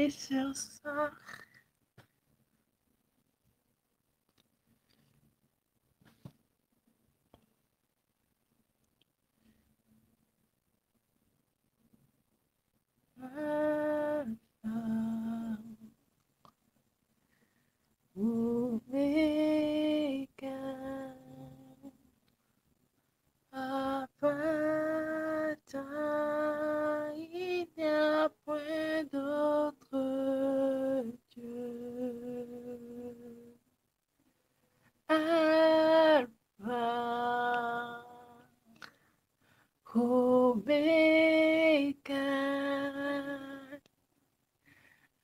m'appuyer sur ça. Omega, Apata, il n'y a point d'autre Dieu. Alpha, Omega,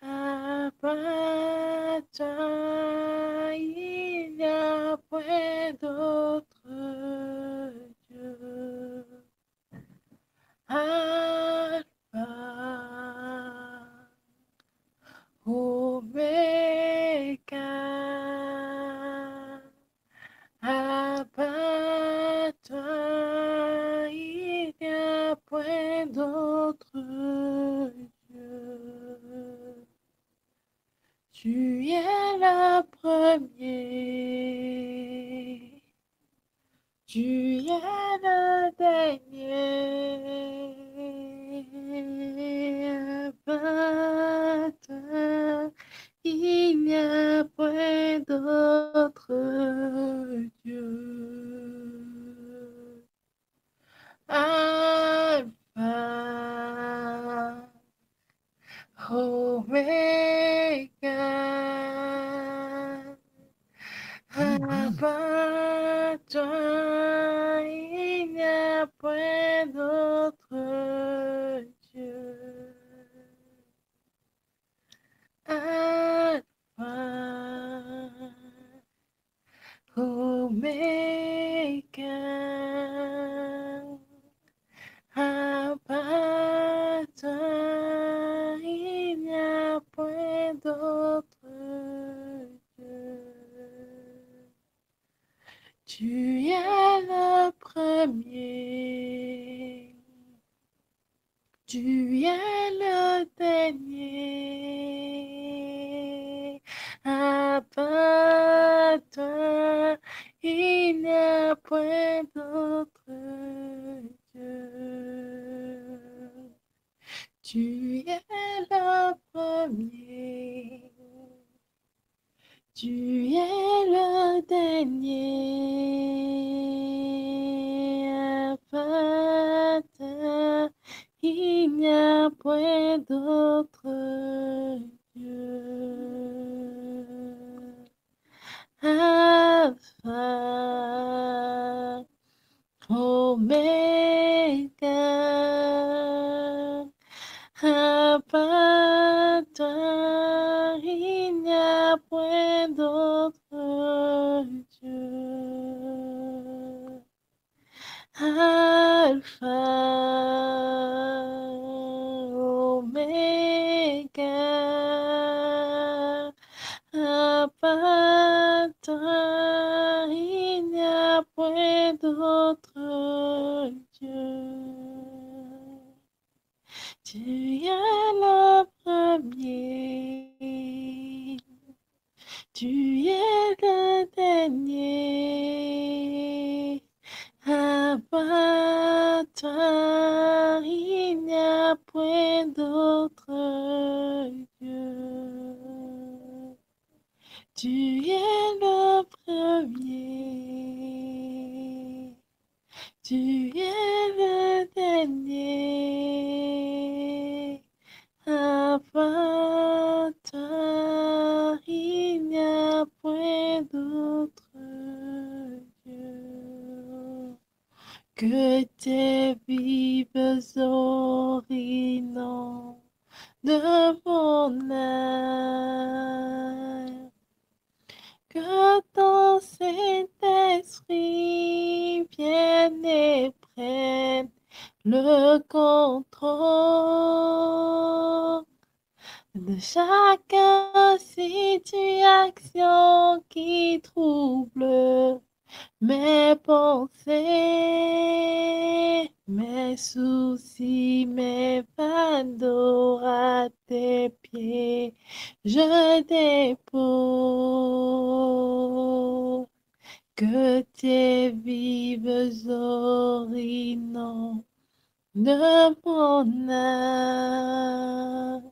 Apata, il n'y a point d'autre Dieu. Alpha, Omega, Apata, il n'y a point d'autre Dieu. Tu es le premier, tu es le dernier. Apata, il n'y a point d'autre Dieu. Alpha, Omega, Apata, il n'y a point d'autre Dieu. Alpha, Omega, Apata, il n'y a point d'autre Dieu. Tu es le premier, tu es le dernier. Apata, il n'y a point d'autre Dieu. Tu es le premier, tu es le dernier. Apata, il n'y a point d'autre Dieu. Alpha, Omega, Apata, il n'y a point d'autre Dieu. Alpha, Omega, Apata, il n'y a point d'autre Dieu. Tu es le premier, tu es le dernier. Apata, il n'y a point d'autre Dieu. Tu es le premier, tu es le dernier. Apata, il n'y a point d'autre Dieu. Que tes vives orinons de mon âme, que ton Saint-Esprit vienne et prenne le contrôle de chaque situation qui trouble mes pensées, mes mes soucis, mes fardeaux à tes pieds, je dépose. Que tes vives orignons de mon âme,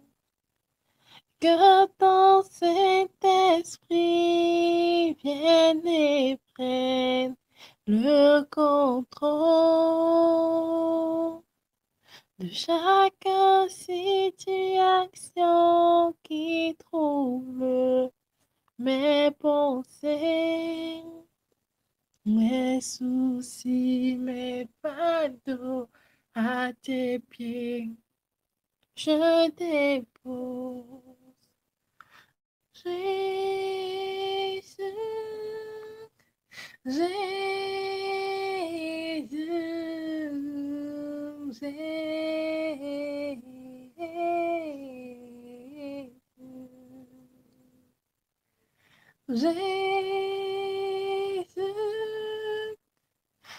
que ton Saint-Esprit vienne et prenne le contrôle de chaque situation qui trouble mes pensées, mes soucis, mes fardeaux à tes pieds, je dépose. Jésus, Jésus, Jésus,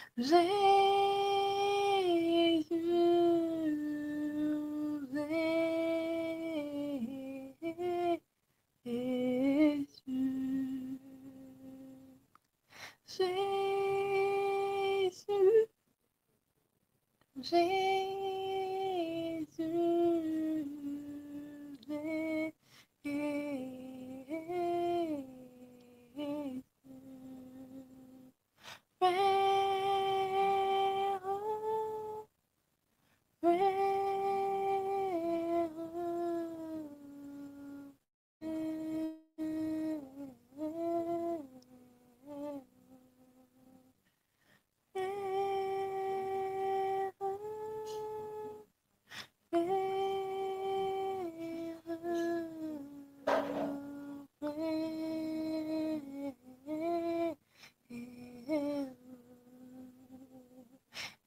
Jésus, Jésus,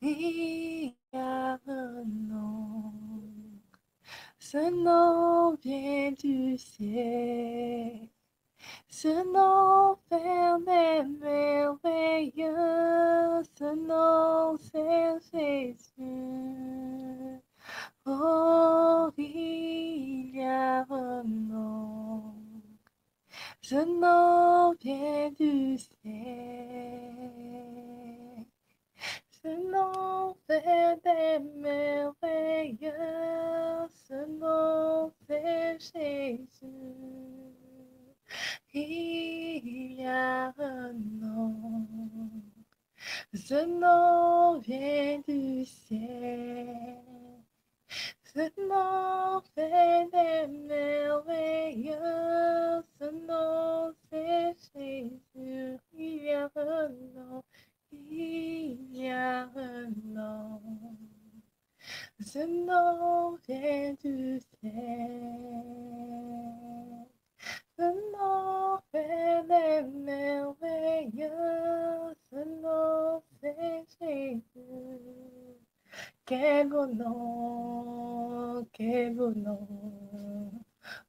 Il y a un nom, ce nom vient du ciel, ce nom fait des merveilleux, ce nom c'est Jésus. Oh, il y a un nom, ce nom vient du ciel. Ce nom fait des merveilleux, ce nom c'est Jésus. Il y a un nom, ce nom vient du ciel. Ce nom fait des merveilleux, ce nom c'est Jésus. Il y a un nom. Il y a un nom, ce nom vient du ciel. Ce nom fait des merveilleux, ce nom c'est Jésus. Quel beau nom, quel beau nom,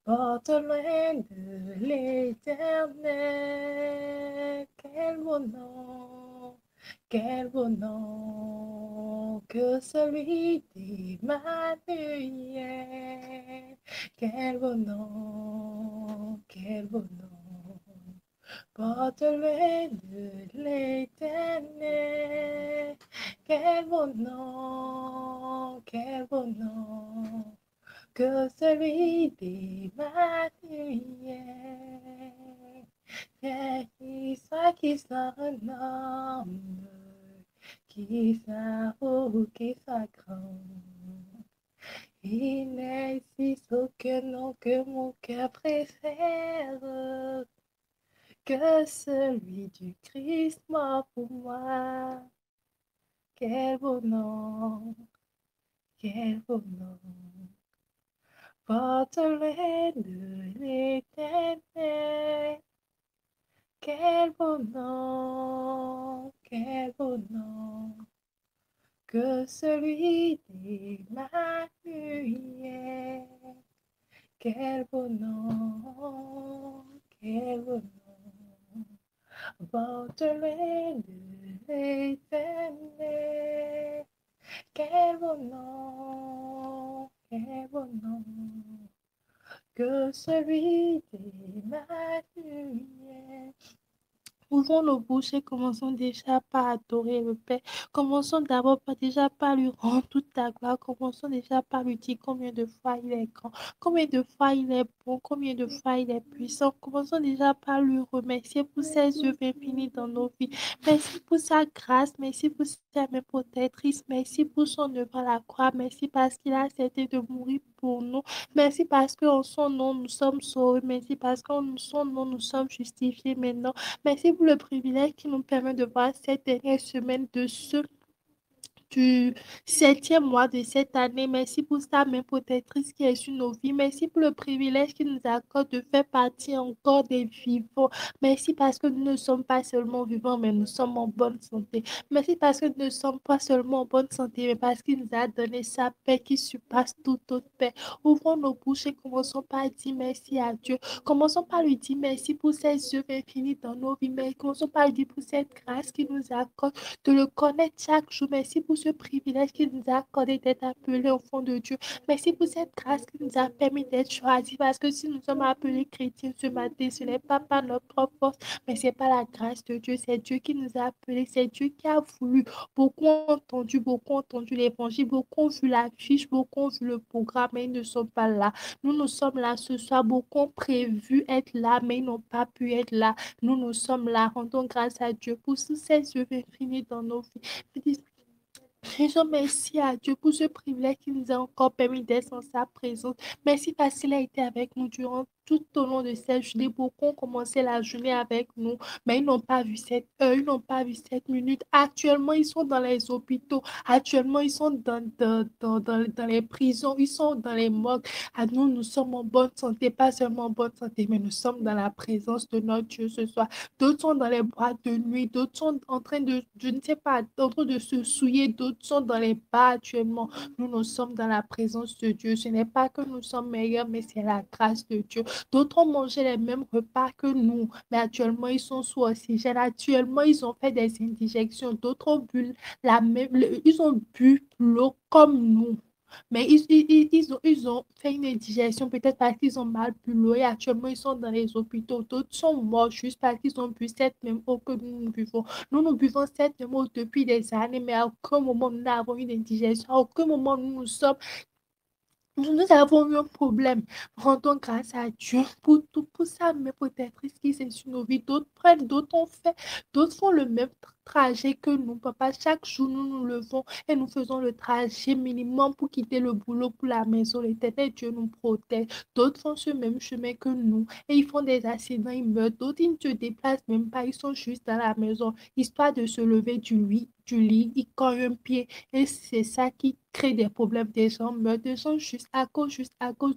porte loin de l'éternel. Quel beau nom, quel beau nom que celui d'Emmanuel. Quel beau nom, quel beau nom, porte loin de l'éternel. Quel beau nom que celui d'Emmanuel. Qui soit un homme, qui soit grand. Il n'existe aucun nom que mon cœur préfère que celui du Christ mort pour moi. Quel beau nom, quel beau nom, porte le de l'éternel. Quel beau nom, que celui d'Emmanuel. Quel beau nom, porte le de l'éternel. Quel bon nom, quel bon nom, que celui d'Emmanuel. Ouvrons nos bouches et commençons déjà par adorer le Père. Commençons d'abord déjà par lui rendre toute ta gloire. Commençons déjà par lui dire combien de fois il est grand, combien de fois il est bon, combien de fois il est puissant. Commençons déjà par lui remercier pour ses œuvres infinies dans nos vies. Merci pour sa grâce, merci pour sa main protectrice, merci pour son œuvre à la croix, merci parce qu'il a accepté de mourir pour nous. Merci parce qu'en son nom, nous sommes sauvés. Merci parce qu'en son nom, nous sommes justifiés maintenant. Merci pour le privilège qui nous permet de voir cette dernière semaine de ce du 7e mois de cette année. Merci pour sa main protectrice qui est sur nos vies. Merci pour le privilège qui nous accorde de faire partie encore des vivants. Merci parce que nous ne sommes pas seulement vivants, mais nous sommes en bonne santé. Merci parce que nous ne sommes pas seulement en bonne santé, mais parce qu'il nous a donné sa paix qui surpasse toute autre paix. Ouvrons nos bouches et commençons par dire merci à Dieu. Commençons par lui dire merci pour ses œuvres infinies dans nos vies. Mais commençons par lui dire pour cette grâce qu'il nous accorde de le connaître chaque jour. Merci pour ce privilège qu'il nous a accordé d'être appelés au fond de Dieu. Merci pour cette grâce qui nous a permis d'être choisis. Parce que si nous sommes appelés chrétiens ce matin, ce n'est pas par notre propre force, mais c'est par la grâce de Dieu. C'est Dieu qui nous a appelés. C'est Dieu qui a voulu. Beaucoup ont entendu l'évangile, beaucoup ont vu l'affiche, beaucoup ont vu le programme, mais ils ne sont pas là. Nous sommes là ce soir. Beaucoup ont prévu être là, mais ils n'ont pas pu être là. Nous sommes là. Rendons grâce à Dieu pour tous ces œuvres infinies dans nos vies. Disons merci à Dieu pour ce privilège qui nous a encore permis d'être en sa présence. Merci parce qu'il a été avec nous durant tout au long de cette journée. Beaucoup ont commencé la journée avec nous, mais ils n'ont pas vu cette heure, ils n'ont pas vu cette minute. Actuellement, ils sont dans les hôpitaux. Actuellement, ils sont dans les prisons. Ils sont dans les morgues. À nous, nous sommes en bonne santé, pas seulement en bonne santé, mais nous sommes dans la présence de notre Dieu ce soir. D'autres sont dans les boîtes de nuit, d'autres sont en train de, je ne sais pas, en train de se souiller, d'autres sont dans les bas actuellement. Nous sommes dans la présence de Dieu. Ce n'est pas que nous sommes meilleurs, mais c'est la grâce de Dieu. D'autres ont mangé les mêmes repas que nous, mais actuellement, ils sont sous oxygène. Actuellement, ils ont fait des injections. D'autres ont bu ils ont bu l'eau comme nous. Mais ils ont fait une indigestion, peut-être parce qu'ils ont mal bu l'eau et actuellement ils sont dans les hôpitaux. D'autres sont morts juste parce qu'ils ont bu cette même eau que nous buvons. Nous buvons cette même eau depuis des années, mais à aucun moment nous n'avons eu d'indigestion. À aucun moment nous avons eu un problème. Rendons grâce à Dieu pour tout, pour ça, mais peut-être qui c'est sur nos vies. D'autres prennent, d'autres ont fait, d'autres font le même trajet que nous. Papa, chaque jour, nous nous levons et nous faisons le trajet minimum pour quitter le boulot pour la maison. L'Éternel Dieu nous protège. D'autres font ce même chemin que nous et ils font des accidents, ils meurent. D'autres, ils ne se déplacent même pas, ils sont juste dans la maison, histoire de se lever du lit, ils cognent un pied et c'est ça qui crée des problèmes. Des gens meurent, des gens juste à cause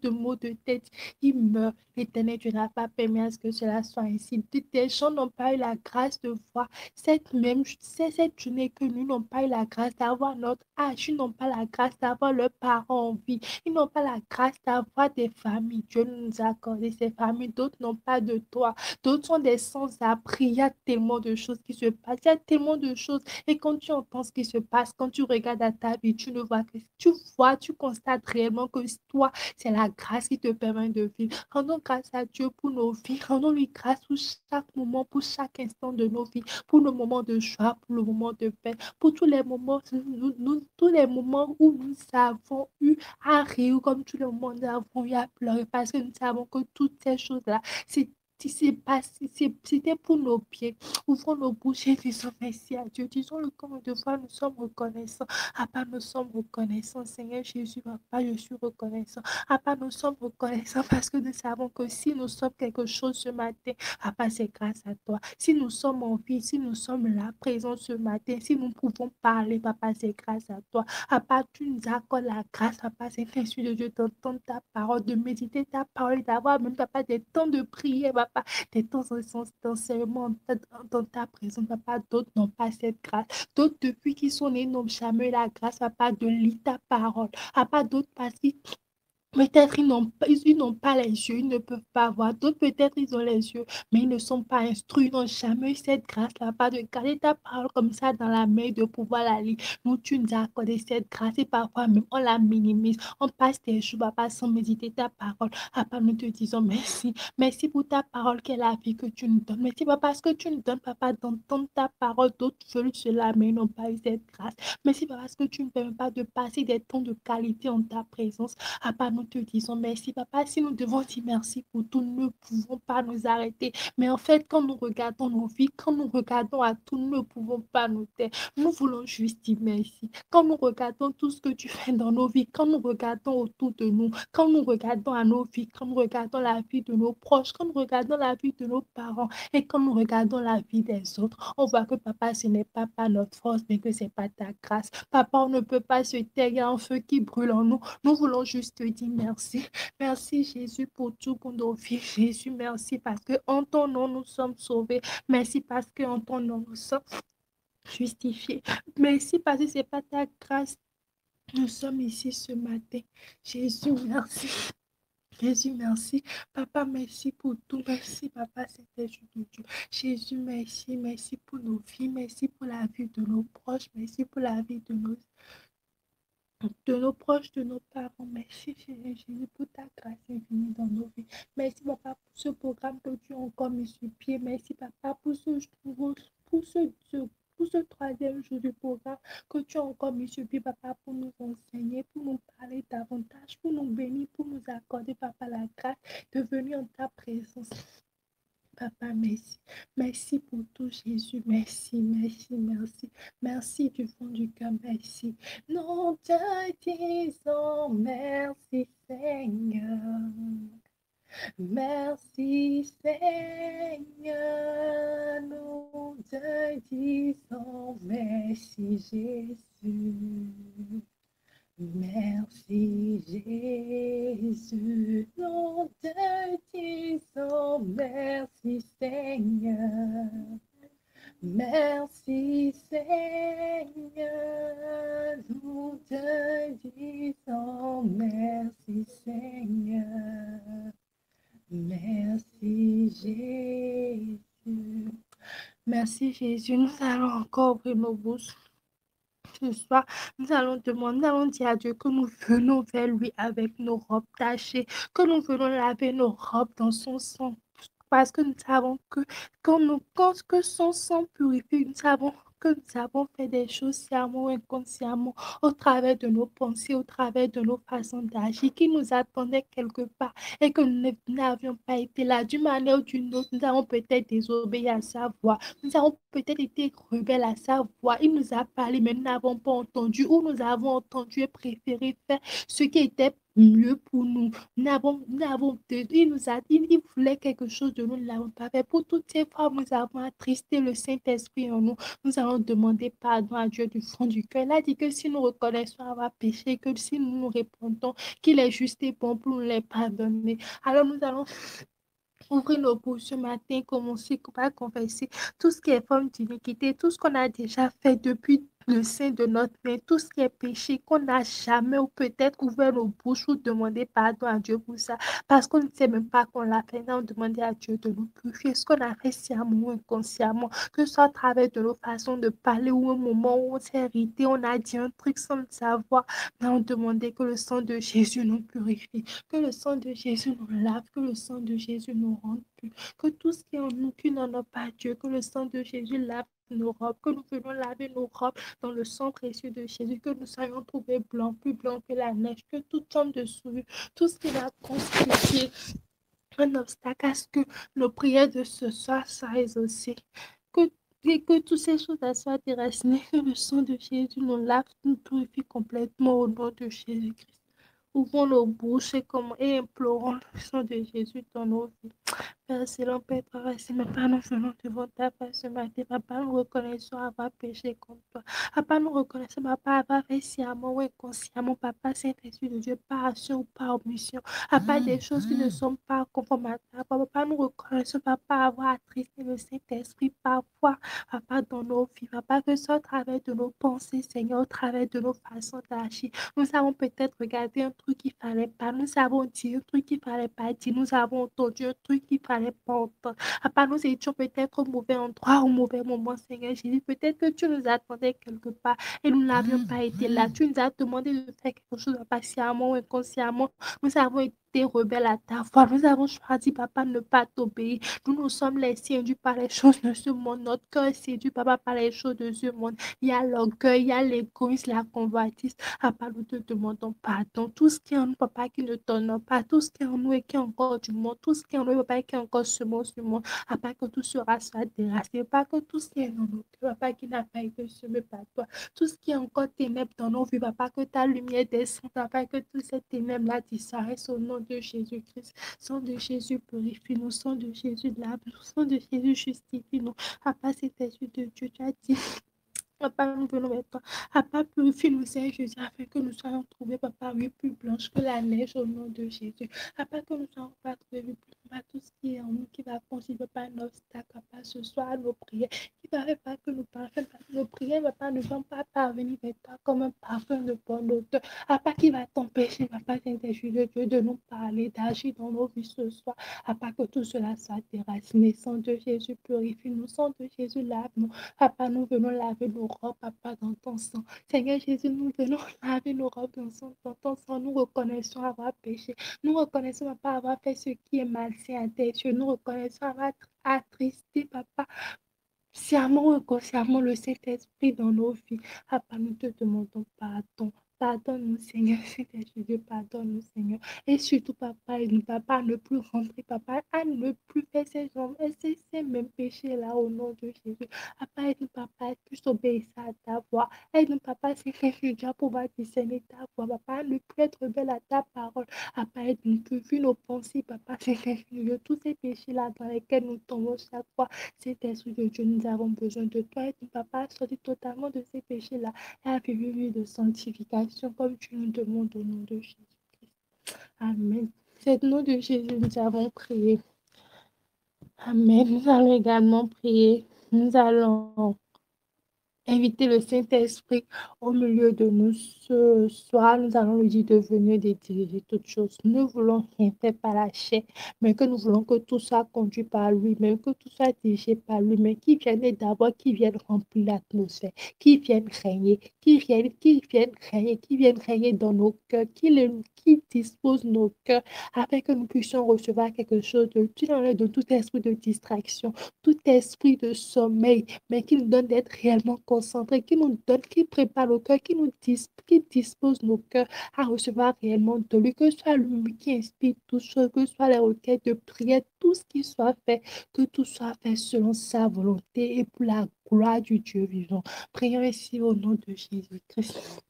de maux de tête, ils meurent. L'Éternel, tu n'as pas permis à ce que cela soit ainsi. Des gens n'ont pas eu la grâce de voir c'est cette journée que nous n'ont pas eu la grâce d'avoir notre âge, ils n'ont pas la grâce d'avoir leurs parents en vie, ils n'ont pas la grâce d'avoir des familles. Dieu nous a accordé ces familles, d'autres n'ont pas de toi, d'autres sont des sans-abri. Il y a tellement de choses qui se passent, il y a tellement de choses et quand tu entends ce qui se passe, quand tu regardes à ta vie, tu ne vois que tu constates réellement que toi, c'est la grâce qui te permet de vivre. Rendons grâce à Dieu pour nos vies. Rendons-lui grâce pour chaque moment, pour chaque instant de nos vies, pour nos moments de joie, pour le moment de paix, pour tous les moments, tous les moments où nous avons eu à rire, comme tous les moments où nous avons eu à pleurer, parce que nous savons que toutes ces choses-là, c'était pour nos pieds. Ouvrons nos bouches et disons merci à Dieu. Disons-le comme de fois nous sommes reconnaissants. Papa, nous sommes reconnaissants. Seigneur Jésus, Papa, je suis reconnaissant. Papa, nous sommes reconnaissants parce que nous savons que si nous sommes quelque chose ce matin, Papa, c'est grâce à toi. Si nous sommes en vie, si nous sommes là, présents ce matin, si nous pouvons parler, Papa, c'est grâce à toi. Papa, tu nous accordes la grâce, Papa, c'est ainsi de Dieu d'entendre ta parole, de méditer ta parole, d'avoir même, Papa, des temps de prière, Papa, des temps d'enseignement dans ta présence, Papa. D'autres n'ont pas cette grâce. D'autres, depuis qu'ils sont nés, n'ont jamais eu la grâce, Papa, de lire ta parole. Papa, d'autres parce qu'ils Peut-être ils n'ont pas les yeux, ils ne peuvent pas voir. D'autres, peut-être, ils ont les yeux, mais ils ne sont pas instruits, ils n'ont jamais eu cette grâce-là, pas de garder ta parole comme ça dans la main, de pouvoir la lire. Nous, tu nous as accordé cette grâce et parfois même, on la minimise. On passe tes jours, papa, sans méditer ta parole. Papa, nous te disons merci. Merci pour ta parole, qui est la vie que tu nous donnes. Merci, papa, parce que tu nous donnes, papa, d'entendre ta parole. D'autres veulent cela, mais ils n'ont pas eu cette grâce. Merci, papa, parce que tu ne permets pas de passer des temps de qualité en ta présence. Papa, nous te disons merci, papa. Si nous devons dire merci pour tout, nous ne pouvons pas nous arrêter. Mais en fait, quand nous regardons nos vies, quand nous regardons à tout, nous ne pouvons pas nous taire. Nous voulons juste dire merci. Quand nous regardons tout ce que tu fais dans nos vies, quand nous regardons autour de nous, quand nous regardons à nos vies, quand nous regardons la vie de nos proches, quand nous regardons la vie de nos parents et quand nous regardons la vie des autres, on voit que papa, ce n'est pas par notre force, mais que c'est pas ta grâce. Papa, on ne peut pas se taire, il y a un feu qui brûle en nous. Nous voulons juste te dire merci. Merci Jésus pour tout, pour nos vies. Jésus, merci parce que en ton nom, nous sommes sauvés. Merci parce que en ton nom, nous sommes justifiés. Merci parce que ce n'est pas ta grâce. Nous sommes ici ce matin. Jésus, merci. Jésus, merci. Papa, merci pour tout. Merci, Papa, c'était juste de Dieu. Jésus, merci. Merci pour nos vies. Merci pour la vie de nos proches. Merci pour la vie de nos proches, de nos parents. Merci Jésus pour ta grâce infinie dans nos vies. Merci papa pour ce programme que tu as encore mis sur pied. Merci papa pour pour ce troisième jour du programme que tu as encore mis sur pied, papa, pour nous enseigner, pour nous parler davantage, pour nous bénir, pour nous accorder, papa, la grâce de venir en ta présence. Papa, merci. Merci pour tout, Jésus. Merci, merci, merci. Merci du fond du cœur, merci. Nous te disons merci, Seigneur. Merci, Seigneur. Nous te disons merci, Jésus. Merci Jésus, nous te disons merci Seigneur. Merci Seigneur, nous te disons merci Seigneur. Merci Jésus. Merci Jésus, nous allons encore ouvrir nos bouches. Ce soir, nous allons dire à Dieu que nous venons vers lui avec nos robes tachées, que nous venons laver nos robes dans son sang. Parce que nous savons que que son sang purifie, nous savons que nous avons fait des choses sciemment ou inconsciemment au travers de nos pensées, au travers de nos façons d'agir, qui nous attendaient quelque part et que nous n'avions pas été là. D'une manière ou d'une autre, nous avons peut-être désobéi à sa voix. Nous avons peut-être été rebelles à sa voix. Il nous a parlé, mais nous n'avons pas entendu, ou nous avons entendu et préféré faire ce qui était mieux pour nous. Il voulait quelque chose de nous, nous ne l'avons pas fait. Pour toutes ces fois, nous avons attristé le Saint-Esprit en nous. Nous allons demander pardon à Dieu du fond du cœur. Il a dit que si nous reconnaissons avoir péché, que si nous nous répondons qu'il est juste et bon pour nous les pardonner. Alors nous allons ouvrir nos bouches ce matin, commencer par confesser tout ce qui est forme d'iniquité, tout ce qu'on a déjà fait depuis le sein de notre main, tout ce qui est péché, qu'on n'a jamais ou peut-être ouvert nos bouches ou demandé pardon à Dieu pour ça, parce qu'on ne sait même pas qu'on l'a fait. On demandait à Dieu de nous purifier ce qu'on a fait sciemment ou inconsciemment, que ce soit à travers de nos façons de parler ou un moment où on s'est irrité, on a dit un truc sans le savoir, mais on demandait que le sang de Jésus nous purifie, que le sang de Jésus nous lave, que le sang de Jésus nous rende purs, que tout ce qui est en nous qui n'en a pas Dieu, que le sang de Jésus lave nos robes, que nous venons laver nos robes dans le sang précieux de Jésus, que nous soyons trouvés blancs, plus blancs que la neige, que toute forme de souillure, tout ce qui va constituer un obstacle à ce que nos prières de ce soir soient exaucées, que toutes ces choses soient déracinées, que le sang de Jésus nous lave, nous purifie complètement au nom de Jésus-Christ. Ouvrons nos bouches et implorons le sang de Jésus dans nos vies. Père Céleste, Père Traversé, mais pas nous venons devant ta face ce matin. Papa, nous reconnaissons avoir péché contre toi. Papa, nous reconnaissons, papa, avoir fait sciemment ou inconsciemment, papa, Saint-Esprit de Dieu, par action ou par omission. Papa, des choses qui ne sont pas conformes à ta parole. Papa, nous reconnaissons, papa, avoir attristé le Saint-Esprit parfois, papa, dans nos vies. Papa, que ce soit au travers de nos pensées, Seigneur, au travers de nos façons d'agir. Nous avons peut-être regardé un truc qu'il ne fallait pas. Nous avons dit un truc qu'il ne fallait pas dire. Nous avons entendu un truc qu'il ne fallait pas entendre. Papa, nous étions peut-être au mauvais endroit, au mauvais moment, Seigneur Jésus. Peut-être que tu nous attendais quelque part et nous n'avions pas été là. Tu nous as demandé de faire quelque chose, patiemment ou inconsciemment. Nous avons été rebelles à ta foi. Nous avons choisi, papa, de ne pas t'obéir. Nous nous sommes laissés séduits par les choses de ce monde. Notre cœur est séduit, papa, par les choses de ce monde. Il y a l'orgueil, il y a l'égoïsme, la convoitise. Papa, nous te demandons pardon. Tout ce qui est en nous, papa, qui ne t'honore pas, tout ce qui est en nous et qui est encore du monde, tout ce qui est en nous, papa, qui est encore ce monde, papa, que tout sera soit déraciné, pas que tout ce qui est dans nous, papa, qui n'a pas été semé par toi, tout ce qui est encore ténèbres dans nos vies, papa, que ta lumière descende, papa, que toutes ces ténèbres-là disparaissent au nom de Jésus-Christ. Sang de Jésus, purifie-nous, sang de Jésus, lave-nous, sang de Jésus, justifie-nous. Papa, c'est Jésus de Dieu, tu as dit. Papa, nous venons vers toi. Papa, purifie-nous, Seigneur Jésus, afin que nous soyons trouvés, papa, oui, plus blanches que la neige au nom de Jésus. Papa, que nous soyons pas trouvés, oui, plus papa, tout ce qui est en nous, qui va constituer, pas un obstacle, papa, ce soir, à nos prières, qui va faire pas que nous parfums, nos prières, papa, ne vont pas parvenir vers toi comme un parfum de bonne odeur. Papa, qui va t'empêcher, papa, Saint-Esprit de Dieu, de nous parler, d'agir dans nos vies ce soir. Papa, que tout cela soit déraciné. Sang de Jésus, purifie-nous. Sang de Jésus, lave-nous. Papa, nous venons laver nos robes, papa, dans ton sang. Seigneur Jésus, nous venons laver nos robes dans ton sang. Nous reconnaissons avoir péché. Nous reconnaissons, papa, avoir fait ce qui est malsain à tes yeux. Nous reconnaissons avoir attristé, papa, sciemment ou inconsciemment le Saint-Esprit dans nos vies. Papa, nous te demandons pardon. Pardonne-nous, Seigneur, Saint-Esprit, pardonne-nous, Seigneur. Et surtout, papa, aide-nous, papa, à ne plus rentrer, papa, à ne plus faire ces mêmes péchés-là au nom de Jésus. Papa, aide-nous, papa, à plus obéir à ta voix. Aide-nous, papa, Saint-Esprit, à pouvoir discerner ta voix, papa, à ne plus être belle à ta parole. Papa, aide-nous, que vu nos pensées, papa, Saint-Esprit, tous ces péchés-là dans lesquels nous tombons chaque fois, Saint-Esprit de Dieu, nous avons besoin de toi. Et papa, sortir totalement de ces péchés-là et à vivre une vie de sanctification comme tu nous demandes au nom de Jésus-Christ. Amen. C'est au nom de Jésus nous avons prié. Amen. Nous allons également prier. Nous allons inviter le Saint-Esprit au milieu de nous ce soir. Nous allons lui dire de venir de diriger toutes choses. Nous voulons rien faire par la chair, mais que nous voulons que tout soit conduit par lui, même que tout soit dirigé par lui, mais qui vienne d'abord, qui vienne remplir l'atmosphère, qui vienne régner, qui vienne régner dans nos cœurs, qui dispose nos cœurs afin que nous puissions recevoir quelque chose de tout esprit de distraction, tout esprit de sommeil, mais qui nous donne d'être réellement concentrés, qui nous donne, qui prépare le cœur, qui dispose nos cœurs à recevoir réellement de lui, que ce soit lui qui inspire tout choses, que ce soit les requêtes de prière, tout ce qui soit fait, que tout soit fait selon sa volonté et pour la gloire du Dieu vivant. Prions ici au nom de Jésus-Christ.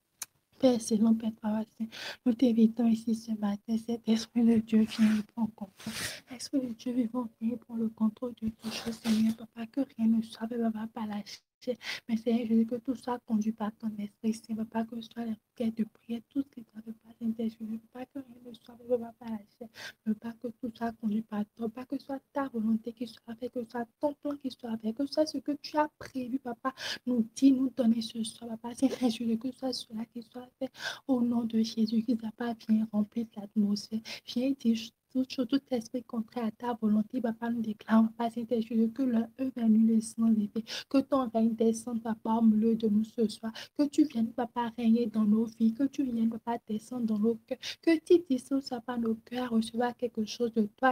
Père excellent, Père Saint, nous t'invitons ici ce matin, cet Esprit de Dieu vient et prend contrôle. Esprit de Dieu vivant, viens prendre le contrôle de toutes choses, Seigneur, papa, que rien ne soit fait, papa, par la chair. Mais Seigneur, je dis que tout soit conduit par ton esprit, Seigneur, papa, que ce soit les requêtes de prière, tout ce qui doit faire par Saint-Esprit, papa, que rien ne soit fait, papa, par la chair. Mais pas que tout soit conduit par toi, pas que ce soit ta volonté qui soit faite, que ce soit ton plan qui soit fait, que ce soit ce que tu as prévu, papa, nous dit, nous donner ce soir, papa, Saint-Esprit, que ce soit cela qui soit fait au nom de Jésus-Christ, papa, viens remplir l'atmosphère, viens dire tout esprit contraire à ta volonté, papa, nous déclarons, papa, Saint-Esprit, que leur œuvre va nous laisser enlever, que ton règne descende, papa, au milieu de nous ce soir, que tu viennes, papa, régner dans nos vies, que tu viennes, papa, descendre dans nos cœurs, que tu disposes, papa, nos cœurs à recevoir quelque chose de toi,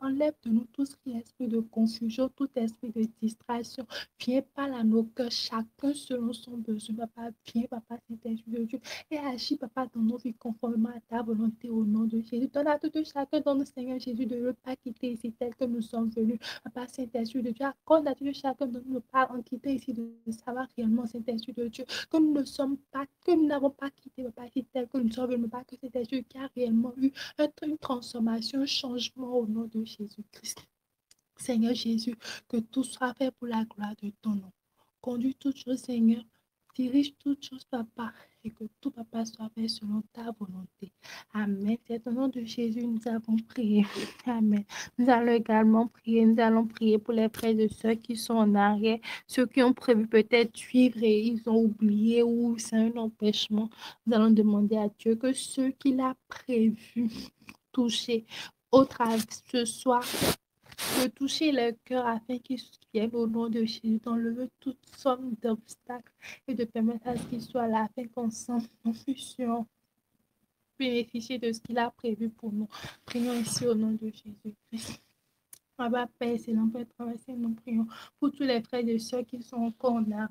enlève de nous tout ce qui est esprit de confusion, tout esprit de distraction, viens, parle à nos cœurs, chacun selon son besoin, papa, viens, papa, Saint-Esprit de Dieu, et agis, papa, dans nos vies conformément à ta volonté au nom de Jésus. Donne à tout chacun dans nous, Seigneur Jésus, de ne pas quitter ici tel que nous sommes venus. Papa, Saint-Esprit de Dieu, accorde à tout chacun de nous ne pas en quitter ici, de savoir réellement, Saint-Esprit de Dieu, que nous ne sommes pas, que nous n'avons pas quitté, papa, ici tel que nous sommes venus, pas que Saint-Esprit qui a réellement eu une transformation, un changement au nom de Jésus-Christ. Seigneur Jésus, que tout soit fait pour la gloire de ton nom. Conduis toutes choses, Seigneur. Dirige toutes choses, Papa, et que tout, Papa, soit fait selon ta volonté. Amen. C'est au nom de Jésus, nous avons prié. Amen. Nous allons également prier. Nous allons prier pour les frères et sœurs qui sont en arrière, ceux qui ont prévu peut-être suivre et ils ont oublié ou c'est un empêchement. Nous allons demander à Dieu que ceux qu'il a prévu toucher au travail ce soir, de toucher leur cœur afin qu'ils viennent au nom de Jésus, d'enlever toute somme d'obstacles et de permettre à ce qu'ils soient là afin qu'ensemble nous puissions bénéficier de ce qu'il a prévu pour nous. Prions ici au nom de Jésus-Christ. Abba, Père, c'est l'enfer traversé, nous prions pour tous les frères et sœurs qui sont encore en arrière,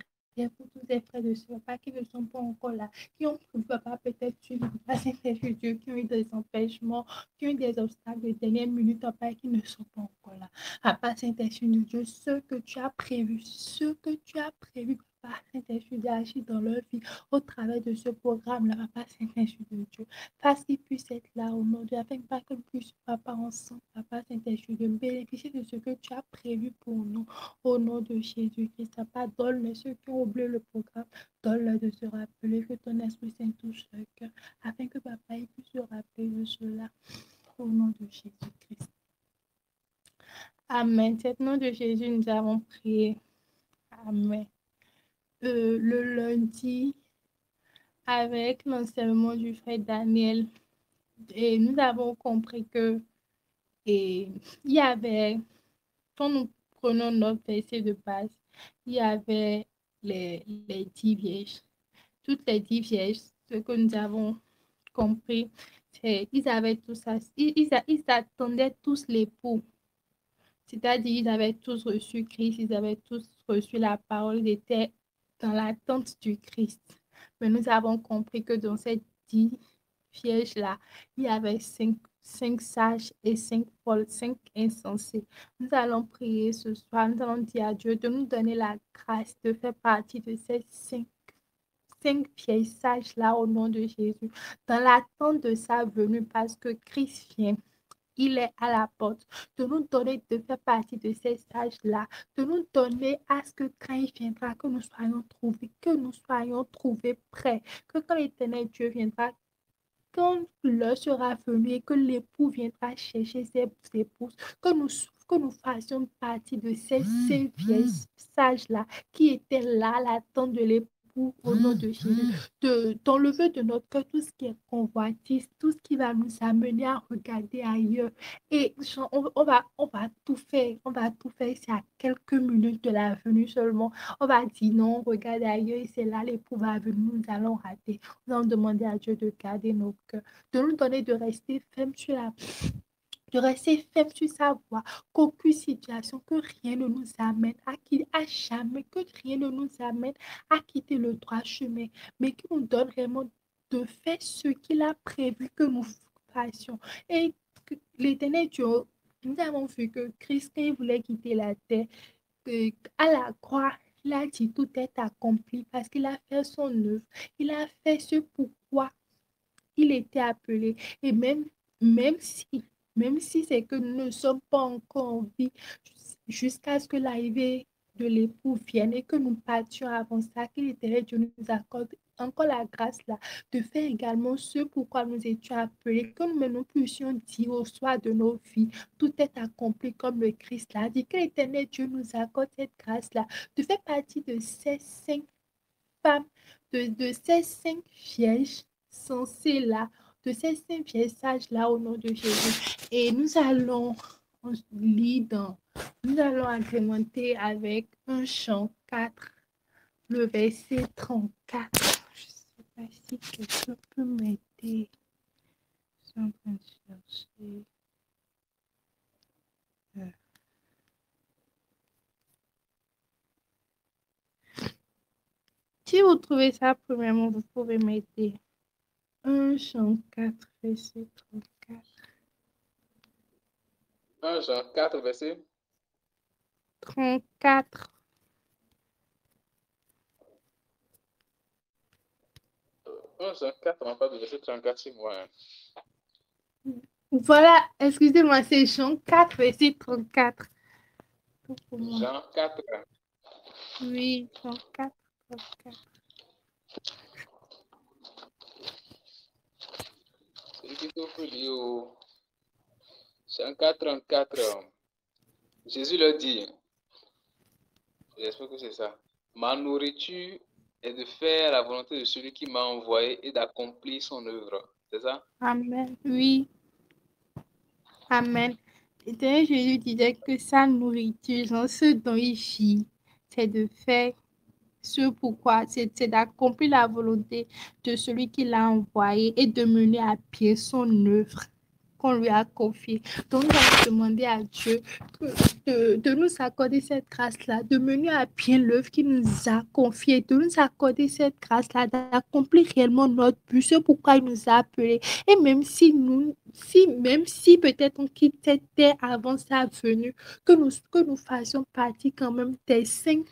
pour tous les frères et sœurs, pas qui ne sont pas encore là, qui ont pu, papa, peut-être suivre, pas Saint-Esprit Dieu, qui ont eu des empêchements, qui ont eu des obstacles de dernière minute, papa, qui ne sont pas encore là. Papa, Saint-Esprit de Dieu, ce que tu as prévu, papa, Saint-Esprit d'agir dans leur vie au travers de ce programme-là, papa, Saint-Esprit de Dieu. Parce qu'ils puissent être là au nom de Dieu, afin pas que nous puissions, papa, ensemble, papa, Saint-Esprit, de bénéficier de ce que tu as prévu pour nous, au nom de Jésus-Christ. Papa, donne-le ceux qui ont oublié le programme, donne-leur de se rappeler que ton Esprit Saint touche leur cœur, afin que papa, il puisse se rappeler de cela, au nom de Jésus-Christ. Amen. C'est au nom de Jésus, nous avons prié. Amen. Le lundi, avec l'enseignement du frère Daniel, et nous avons compris que il y avait, quand nous prenons notre verset de base, il y avait les 10 vierges. Toutes les 10 vierges, ce que nous avons compris, c'est qu'ils avaient tout ça, ils attendaient tous l'époux. C'est-à-dire, ils avaient tous reçu Christ, ils avaient tous reçu la parole, ils étaient dans l'attente du Christ. Mais nous avons compris que dans ces 10 vierges-là, il y avait 5 sages et 5 folles, 5 insensés. Nous allons prier ce soir, nous allons dire à Dieu de nous donner la grâce de faire partie de ces 5 vieilles sages-là au nom de Jésus, dans l'attente de sa venue parce que Christ vient. Il est à la porte, de nous donner de faire partie de ces sages-là, de nous donner à ce que quand il viendra, que nous soyons trouvés prêts, que quand l'Éternel Dieu viendra, quand l'heure sera venue et que l'époux viendra chercher ses épouses, que nous fassions partie de ces vieilles sages-là qui étaient là à l'attente de l'époux au nom de Jésus, d'enlever de notre cœur tout ce qui est convoitise, tout ce qui va nous amener à regarder ailleurs. Et on va tout faire, c'est à quelques minutes de la venue seulement. On va dire non, regarde ailleurs, et c'est là l'époux va venir, nous allons rater. Nous allons demander à Dieu de garder nos cœurs, de nous donner de rester fermes sur sa voie, qu'aucune situation, que rien ne nous amène à jamais, que rien ne nous amène à quitter le droit chemin, mais qui nous donne vraiment de faire ce qu'il a prévu que nous fassions. Et l'Éternel Dieu, nous avons vu que Christ, quand il voulait quitter la terre, à la croix, il a dit tout est accompli parce qu'il a fait son œuvre. Il a fait ce pourquoi il était appelé. Et même si c'est que nous ne sommes pas encore en vie jusqu'à ce que l'arrivée de l'époux vienne et que nous partions avant ça, qu'il était Dieu nous accorde encore la grâce là de faire également ce pourquoi nous étions appelés, que nous puissions dire au soir de nos vies, tout est accompli comme le Christ l'a dit, que l'Éternel Dieu nous accorde cette grâce là de faire partie de ces 5 femmes, de ces 5 vierges sensées là, de ces 5 vieilles sages là au nom de Jésus. Et nous allons agrémenter avec un chant 4, le verset 34. Je ne sais pas si quelqu'un peut m'aider. Je suis en train de chercher. Si vous trouvez ça, premièrement, vous pouvez m'aider. 1 Jean 4, verset 34. 1 Jean 4, verset 34. 1 Jean 4, on parle de verset 34, c'est moi. Voilà, excusez-moi, c'est Jean 4, verset 34. tout pour moi. Jean 4. Oui, Jean 4, 34. Celui qui t'ouvre lui au Jean 4, 34. Jésus leur dit, j'espère que c'est ça, ma nourriture est de faire la volonté de celui qui m'a envoyé et d'accomplir son œuvre. C'est ça? Amen. Oui. Amen. Et Jésus disait que sa nourriture, genre ce dont il vit, c'est de faire ce pourquoi, c'est d'accomplir la volonté de celui qui l'a envoyé et de mener à pied son œuvre qu'on lui a confiée. Donc, nous allons demander à Dieu de nous accorder cette grâce-là, de mener à pied l'œuvre qu'il nous a confiée, de nous accorder cette grâce-là, d'accomplir réellement notre but, ce pourquoi il nous a appelés. Et même si même si peut-être on quitte cette terre avant sa venue, que nous fassions partie quand même des cinq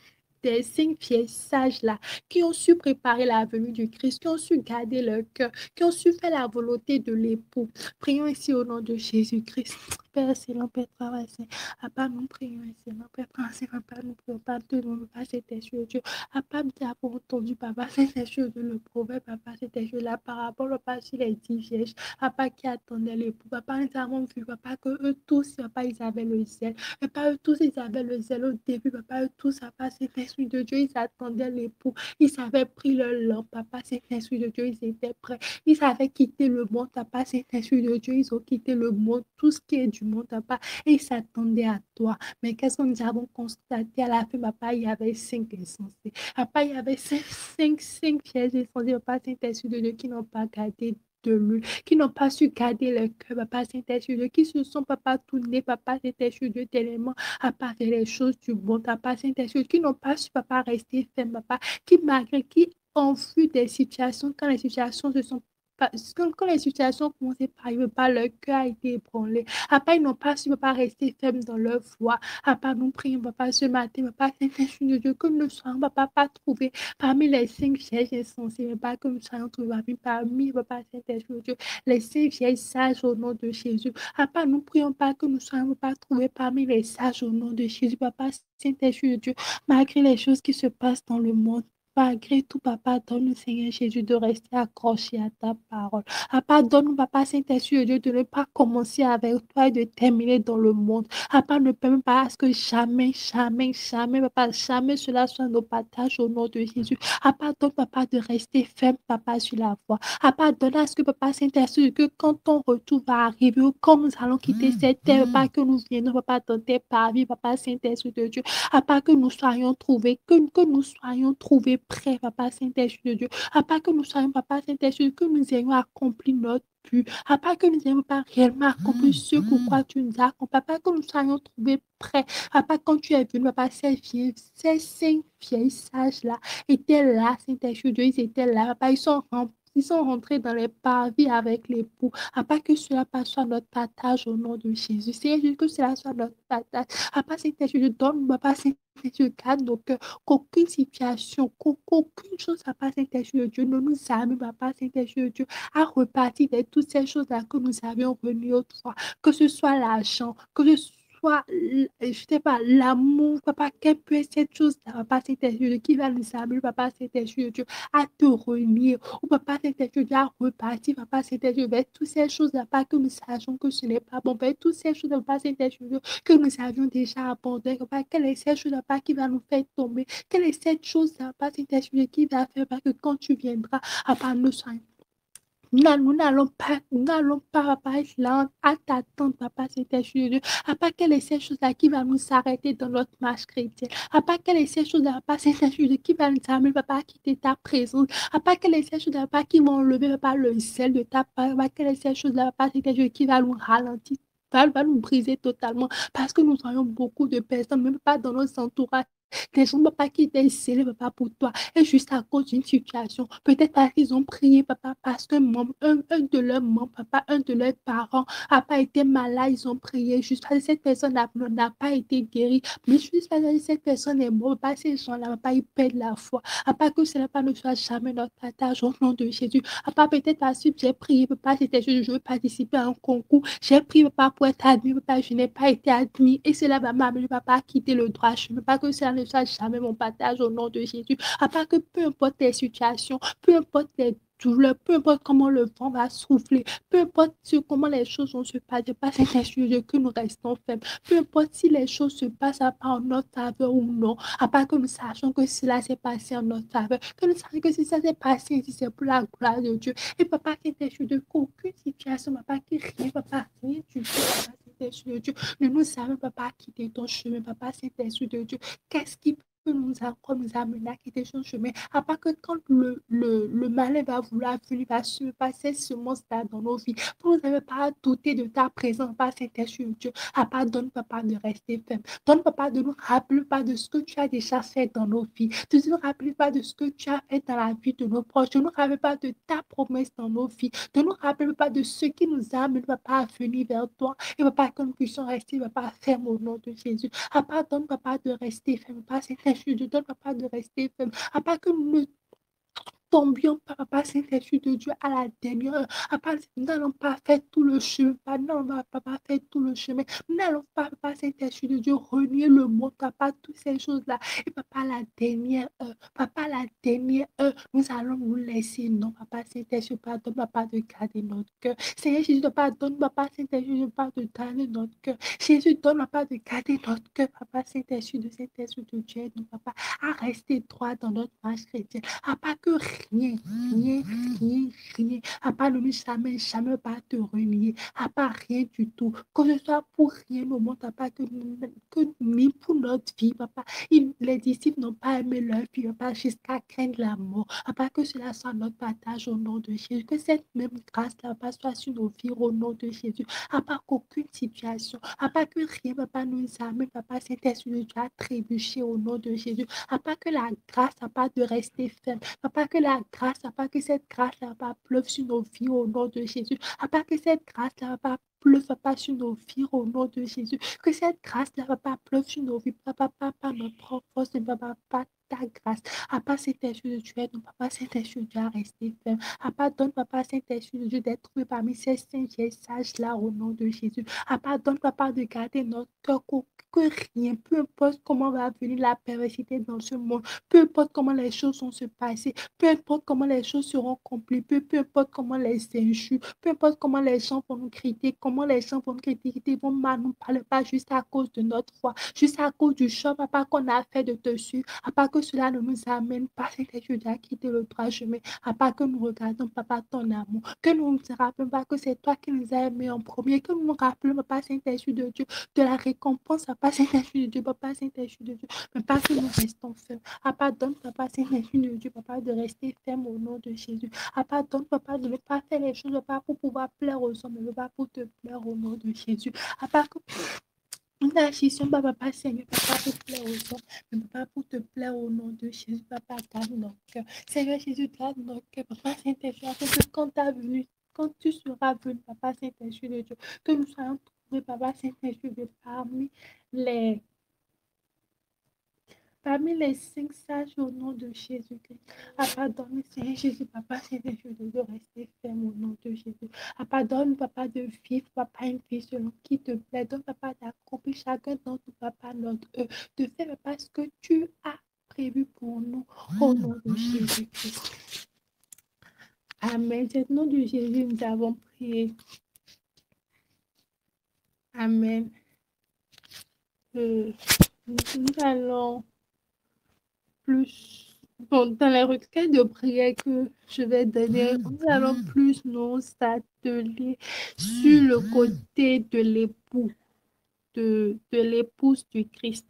vieilles sages-là, qui ont su préparer la venue du Christ, qui ont su garder leur cœur, qui ont su faire la volonté de l'époux. Prions ici au nom de Jésus-Christ. Père excellent, Père travail saint. Papa, nous prions excellent, Père pensez, Papa, nous prions pas de nous, Papa, c'était sur Dieu. Papa, nous avons entendu, Papa, c'était sur Dieu, le proverbe, Papa, c'était sur la parabole, Papa, sur les 10 vierges, Papa, qui attendait l'époux. Papa, nous avons vu, Papa, que eux tous, Papa, ils avaient le zèle. Papa, eux tous, ils avaient le zèle au début, Papa, eux tous, Papa, c'est l'Esprit de Dieu, ils attendaient l'époux. Ils avaient pris leur lampe, Papa, c'est l'Esprit de Dieu, ils étaient prêts. Ils avaient quitté le monde, Papa, c'est l'Esprit de Dieu, ils ont quitté le monde, tout ce qui est du monde, Papa, et ils s'attendaient à toi. Mais qu'est-ce que nous avons constaté à la fin, Papa? Il y avait 5 insensés. Papa, il y avait 5 pièges insensés, Papa, c'est l'Esprit de Dieu, qui n'ont pas gardé de lui, qui n'ont pas su garder leur cœur, Papa, Saint-Esprit Dieu, qui se sont, Papa, tournés, Papa, Saint-Esprit Dieu, tellement à part faire les choses du bon, Papa, Saint-Esprit, qui n'ont pas su, Papa, rester ferme, Papa, qui malgré, qui ont vu des situations, quand les situations se sont quand les situations commençaient par arriver, pas leur cœur a été ébranlé. Papa, ils n'ont pas su, Papa, rester ferme dans leur foi. Papa, nous prions, Papa, ce matin, Papa, Saint-Esprit de Dieu, que nous ne soyons, Papa, pas trouvés parmi les 5 vierges insensées, mais pas que nous soyons trouvés parmi, Papa, Saint-Esprit de Dieu, les 5 vieilles sages au nom de Jésus. Papa, nous prions pas que nous soyons pas trouvés parmi les sages au nom de Jésus. Papa, Saint-Esprit de Dieu, malgré les choses qui se passent dans le monde, malgré tout, Papa, donne-nous, Seigneur Jésus, de rester accroché à ta parole. Papa, donne-nous, Papa, Saint-Esprit de Dieu, de ne pas commencer avec toi et de terminer dans le monde. Papa, ne permets pas à ce que jamais, Papa, jamais cela soit nos partages au nom de Jésus. Papa, donne, Papa, de rester ferme, Papa, sur la voie. Papa, donne à ce que, Papa, Saint-Esprit, que quand ton retour va arriver ou quand nous allons quitter cette terre, Papa, que nous viendrons, Papa, dans tes parvis, Papa, Saint-Esprit de Dieu. Papa, que nous soyons trouvés, que nous soyons trouvés prêts, Papa, Saint-Esprit de Dieu. Papa, que nous soyons, Papa, Saint-Esprit, que nous ayons accompli notre but. Papa, que nous n'ayons pas réellement accompli ce pourquoi tu nous as accompli. Papa, que nous soyons trouvés prêts. Papa, quand tu es venu, Papa, ces 5 vieilles sages-là étaient là, Saint-Esprit de Dieu, ils étaient là. Papa, ils sont rentrés dans les parvis avec l'époux. Papa, que cela soit notre partage au nom de Jésus. Seigneur, que cela soit notre partage. Papa, Saint-Esprit, donne, Papa, Saint-Esprit, garde nos cœurs, qu'aucune situation, qu'aucune chose, Papa, Saint-Esprit de Dieu, ne nous amène, Papa, Saint-Esprit de Dieu, à repartir de toutes ces choses-là que nous avions renues autrefois, que ce soit l'argent, que ce soit, je sais pas, l'amour, Papa, quelle peut être cette chose-là, Papa, Saint-Esprit de Dieu, qui va nous amener, Papa, Saint-Esprit de Dieu, à te renier, ou Papa, Saint-Esprit de Dieu, à repartir, Papa, Saint-Esprit de Dieu, vers toutes ces choses-là, pas que nous sachions que ce n'est pas bon, vers toutes ces choses-là, Papa, Saint-Esprit de Dieu, que nous avions déjà abandonné, Papa, quelle est cette chose-là, Papa, qui va nous faire tomber, quelle est cette chose-là, Papa, Saint-Esprit de Dieu, qui va faire, Papa, que quand tu viendras, Papa, nous soyons. Nous n'allons pas, Papa, être là à t'attendre, Papa, Saint-Esprit de Dieu. Papa, quelle est cette chose-là qui va nous arrêter dans notre marche chrétienne? Papa, quelle est cette chose-là, Papa, Saint-Esprit de Dieu, qui va nous amener, Papa, à quitter ta présence? Papa, quelle est cette chose-là, Papa, qui va enlever, Papa, le zèle de ta parole? Papa, quelle est cette chose-là, Papa, Saint-Esprit de Dieu, qui va nous ralentir? Va nous briser totalement parce que nous voyons beaucoup de personnes, même pas dans nos entourages, Des gens, papa, qui étaient scellés, papa, pour toi. Et juste à cause d'une situation. Peut-être parce qu'ils ont prié, papa, parce qu'un un de leurs membres, papa, un de leurs parents n'a pas été malade. Ils ont prié juste parce que cette personne n'a pas été guérie. Mais juste parce que cette personne est morte, papa, ces gens-là, papa, ils perdent la foi. Papa, que cela ne soit jamais notre partage au nom de Jésus. Papa, peut-être parce que j'ai prié, papa, c'était je veux participer à un concours. J'ai prié, papa, pour être admis, papa, je n'ai pas été admis. Et cela va m'amener, papa, à quitter le droit chemin. Pas que cela ne soit jamais mon partage au nom de Jésus. Papa, que peu importe tes situations, peu importe tes douleurs, peu importe comment le vent va souffler, peu importe comment les choses vont se passer, pas Saint-Esprit, que nous restons faibles. Peu importe si les choses se passent en notre faveur ou non, à part que nous sachions que cela s'est passé en notre faveur, que nous sachions que si ça s'est passé ici, c'est pour la gloire de Dieu. Et papa, qui t'insulte de qu'aucune situation, papa, qui rien, papa, rien du tout, papa, Saint-Esprit de Dieu, ne nous savons, papa, quitter ton chemin, papa, Saint-Esprit de Dieu. Qu'est-ce qui peut nous amener à quitter son chemin, à part que quand le malin va vouloir venir, va se passer ce monstre-là dans nos vies, vous n'avez pas à douter de ta présence, pas Saint-Esprit de Dieu, à part donne, papa, de rester ferme, donne, papa, de nous rappeler pas de ce que tu as déjà fait dans nos vies, de ne nous rappeler pas de ce que tu as fait dans la vie de nos proches, de ne nous rappeler pas de ta promesse dans nos vies, de ne nous rappeler pas de ce qui nous amène, papa, à venir vers toi, et papa, que nous puissions rester, papa, ferme au nom de Jésus, à part donne, papa, de rester ferme, pas Saint-Esprit, je donne, papa, de rester ferme, à part que nous ne tombions, papa, Saint-Esprit de Dieu, à la dernière heure. Papa, nous n'allons pas faire tout le chemin. Nous n'allons pas faire tout le chemin. Nous n'allons pas, papa, Saint-Esprit de Dieu, renier le monde, papa, toutes ces choses-là. Et papa, la dernière heure, nous allons nous laisser. Non, papa, Saint-Esprit, pardonne, papa, de garder notre cœur. Seigneur Jésus, pardonne, papa, Saint-Esprit, papa, de garder notre cœur. Jésus, donne, papa, de garder notre cœur, papa, Saint-Esprit de Dieu, non, papa, à rester droit dans notre marche chrétienne. À pas que rien, à part ne jamais pas te renier, à part rien du tout, que ce soit pour rien au monde, papa, que ni pour notre vie, papa, les disciples n'ont pas aimé leur vie, papa, jusqu'à craindre la mort, à part que cela soit notre partage au nom de Jésus, que cette même grâce-là, papa, soit sur nos vies au nom de Jésus, à part qu'aucune situation, à part que rien, papa, nous amène, papa, Saint-Esprit de Dieu, à trébucher au nom de Jésus, à part que la grâce, à part de rester ferme, Papa, que la grâce, Papa, que cette grâce-là, Papa, pleuve sur nos vies au nom de Jésus. Papa, que cette grâce-là, Papa, pleuve, Papa, sur nos vies au nom de Jésus. Que cette grâce-là, Papa, pleuve sur nos vies. Papa, Papa, notre propre force, Papa, pas ta grâce. Papa, Saint-Esprit de Dieu, aide-nous, Papa, Saint-Esprit de Dieu, à rester ferme. Papa, donne, Papa, Saint-Esprit de Dieu, d'être trouvé parmi ces saints et sages-là au nom de Jésus. Papa, donne, Papa, de garder notre cœur, que rien, peu importe comment va venir la perversité dans ce monde, peu importe comment les choses vont se passer, peu importe comment les choses seront compliquées, peu importe comment les injures, peu importe comment les gens vont nous critiquer, comment les gens vont nous critiquer, vont mal nous parler, pas juste à cause de notre foi, juste à cause du choix, papa, qu'on a fait de te suivre, à part que cela ne nous amène pas, Saint-Esprit, à quitter le droit chemin, à part que nous regardons, papa, ton amour, que nous ne nous rappelons pas que c'est toi qui nous as aimés en premier, que nous nous rappelons, papa, Saint-Esprit de Dieu, de la récompense, papa, Saint-Esprit de Dieu, papa, Saint-Esprit de Dieu, mais pas que nous restons fermes. Papa, donne, papa, Saint-Esprit de Dieu, papa, de rester ferme au nom de Jésus. Papa, donne, papa, de ne pas faire les choses, papa, pour pouvoir plaire aux hommes, mais pas pour te plaire au nom de Jésus. Papa, que nous agissions, papa, Seigneur, papa, pour plaire aux hommes, mais pas pour te plaire au nom de Jésus. Papa, garde notre cœur. Seigneur Jésus, garde notre cœur, papa, Saint-Esprit, afin que quand tu seras venu, papa, Saint-Esprit de Dieu, que nous soyons trouvés, papa, Saint-Esprit de parmi les 5 sages au nom de Jésus-Christ. Pardonne, Seigneur Jésus, papa, Seigneur Jésus, de rester ferme au nom de Jésus. Pardonne, papa, de vivre, papa, une vie selon qui te plaît. Donne, papa, d'accomplir chacun d'entre nous, papa, notre de faire, papa, ce que tu as prévu pour nous au nom de Jésus-Christ. Amen. C'est au nom de Jésus, nous avons prié. Amen. Nous allons plus, bon, dans les requêtes de prière que je vais donner, nous allons plus nous atteler sur le côté de l'époux, de l'épouse du Christ.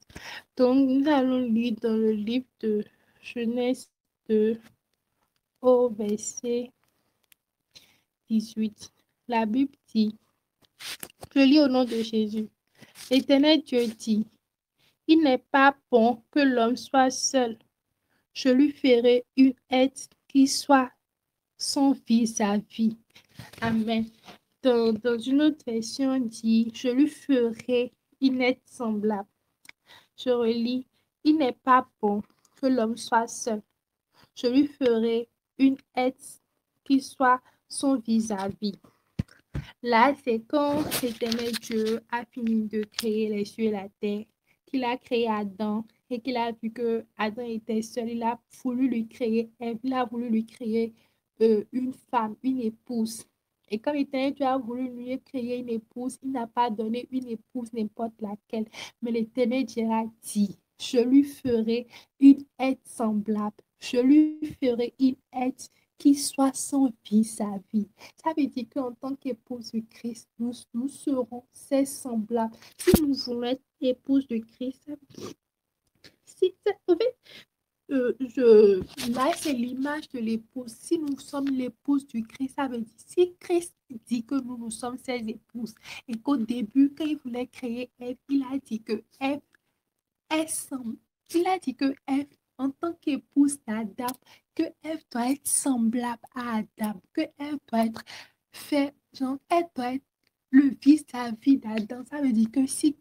Donc, nous allons lire dans le livre de Genèse 2 au verset 18. La Bible dit, je lis au nom de Jésus. L'Éternel Dieu dit, Il n'est pas bon que l'homme soit seul. Je lui ferai une aide qui soit son vis-à-vis. Amen. Dans une autre version, on dit, je lui ferai une aide semblable. Je relis, il n'est pas bon que l'homme soit seul. Je lui ferai une aide qui soit son vis-à-vis. Là, c'est quand l'Éternel Dieu a fini de créer les cieux et la terre, qu'il a créé Adam et qu'il a vu que Adam était seul. Il a voulu lui créer Ève, il a voulu lui créer une femme, une épouse. Et comme l'Éternel Dieu a voulu lui créer une épouse, il n'a pas donné une épouse n'importe laquelle. Mais l'Éternel Dieu a dit, je lui ferai une aide semblable. Je lui ferai une aide qui soit son vis-à-vis. Ça veut dire qu'en tant qu'épouse de Christ, nous serons ses semblables. Si nous voulons être épouse de Christ, en fait, là, c'est l'image de l'épouse. Si nous sommes l'épouse du Christ, ça veut dire, si Christ dit que nous sommes ses épouses, et qu'au début, quand il voulait créer Ève, il a dit que Ève est semblable. Il a dit que Ève, en tant qu'épouse d'Adam, que Ève doit être semblable à Adam, que Ève doit être fait, genre, elle doit être le vis-à-vis d'Adam. Ça veut dire que si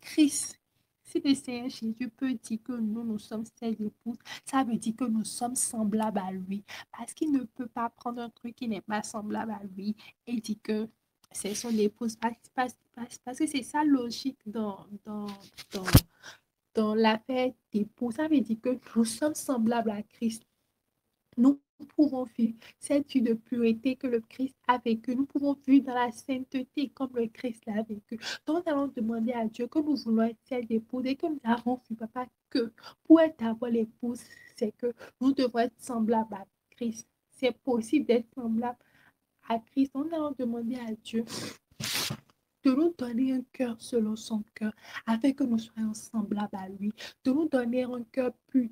le Seigneur Jésus peut dire que nous sommes ses épouses, ça veut dire que nous sommes semblables à lui. Parce qu'il ne peut pas prendre un truc qui n'est pas semblable à lui et dire que c'est son épouse. Parce que c'est sa logique dans l'affaire d'époux. Ça veut dire que nous sommes semblables à Christ. Nous pouvons vivre cette vie de pureté que le Christ a vécu. Nous pouvons vivre dans la sainteté comme le Christ l'a vécu. Donc, nous allons demander à Dieu que nous voulons être cette épouse et que nous avons vu, papa, que pour être d'abord l'épouse, c'est que nous devons être semblables à Christ. C'est possible d'être semblable à Christ. Donc, nous allons demander à Dieu de nous donner un cœur selon son cœur, afin que nous soyons semblables à lui, de nous donner un cœur plus,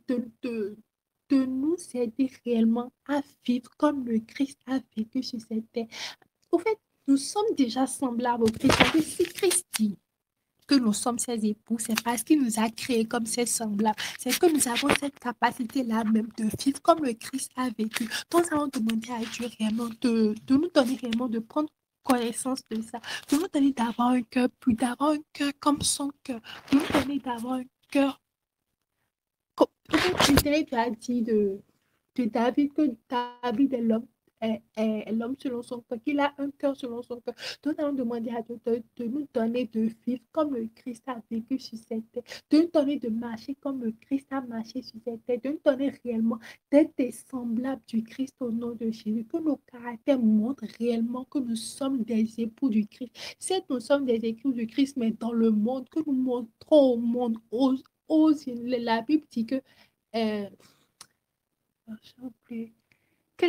de nous aider réellement à vivre comme le Christ a vécu sur cette terre. En fait, nous sommes déjà semblables au Christ. Parce que si Christ dit que nous sommes ses époux, c'est parce qu'il nous a créés comme ses semblables. C'est que nous avons cette capacité-là même de vivre comme le Christ a vécu. Donc, nous allons demander à Dieu réellement de nous donner réellement de prendre connaissance de ça, de nous donner d'avoir un cœur plus, d'avoir un cœur comme son cœur, de nous donner d'avoir un cœur comme... Tu as dit de David que David est l'homme selon son cœur, qu'il a un cœur selon son cœur. Donc, nous allons demander à Dieu de nous donner de vivre comme le Christ a vécu sur cette terre, de nous donner de marcher comme le Christ a marché sur cette terre, de nous donner réellement d'être des semblables du Christ au nom de Jésus, que nos caractères montrent réellement que nous sommes des époux du Christ. Certes, nous sommes des époux du Christ, mais dans le monde, que nous montrons au monde, la Bible dit que que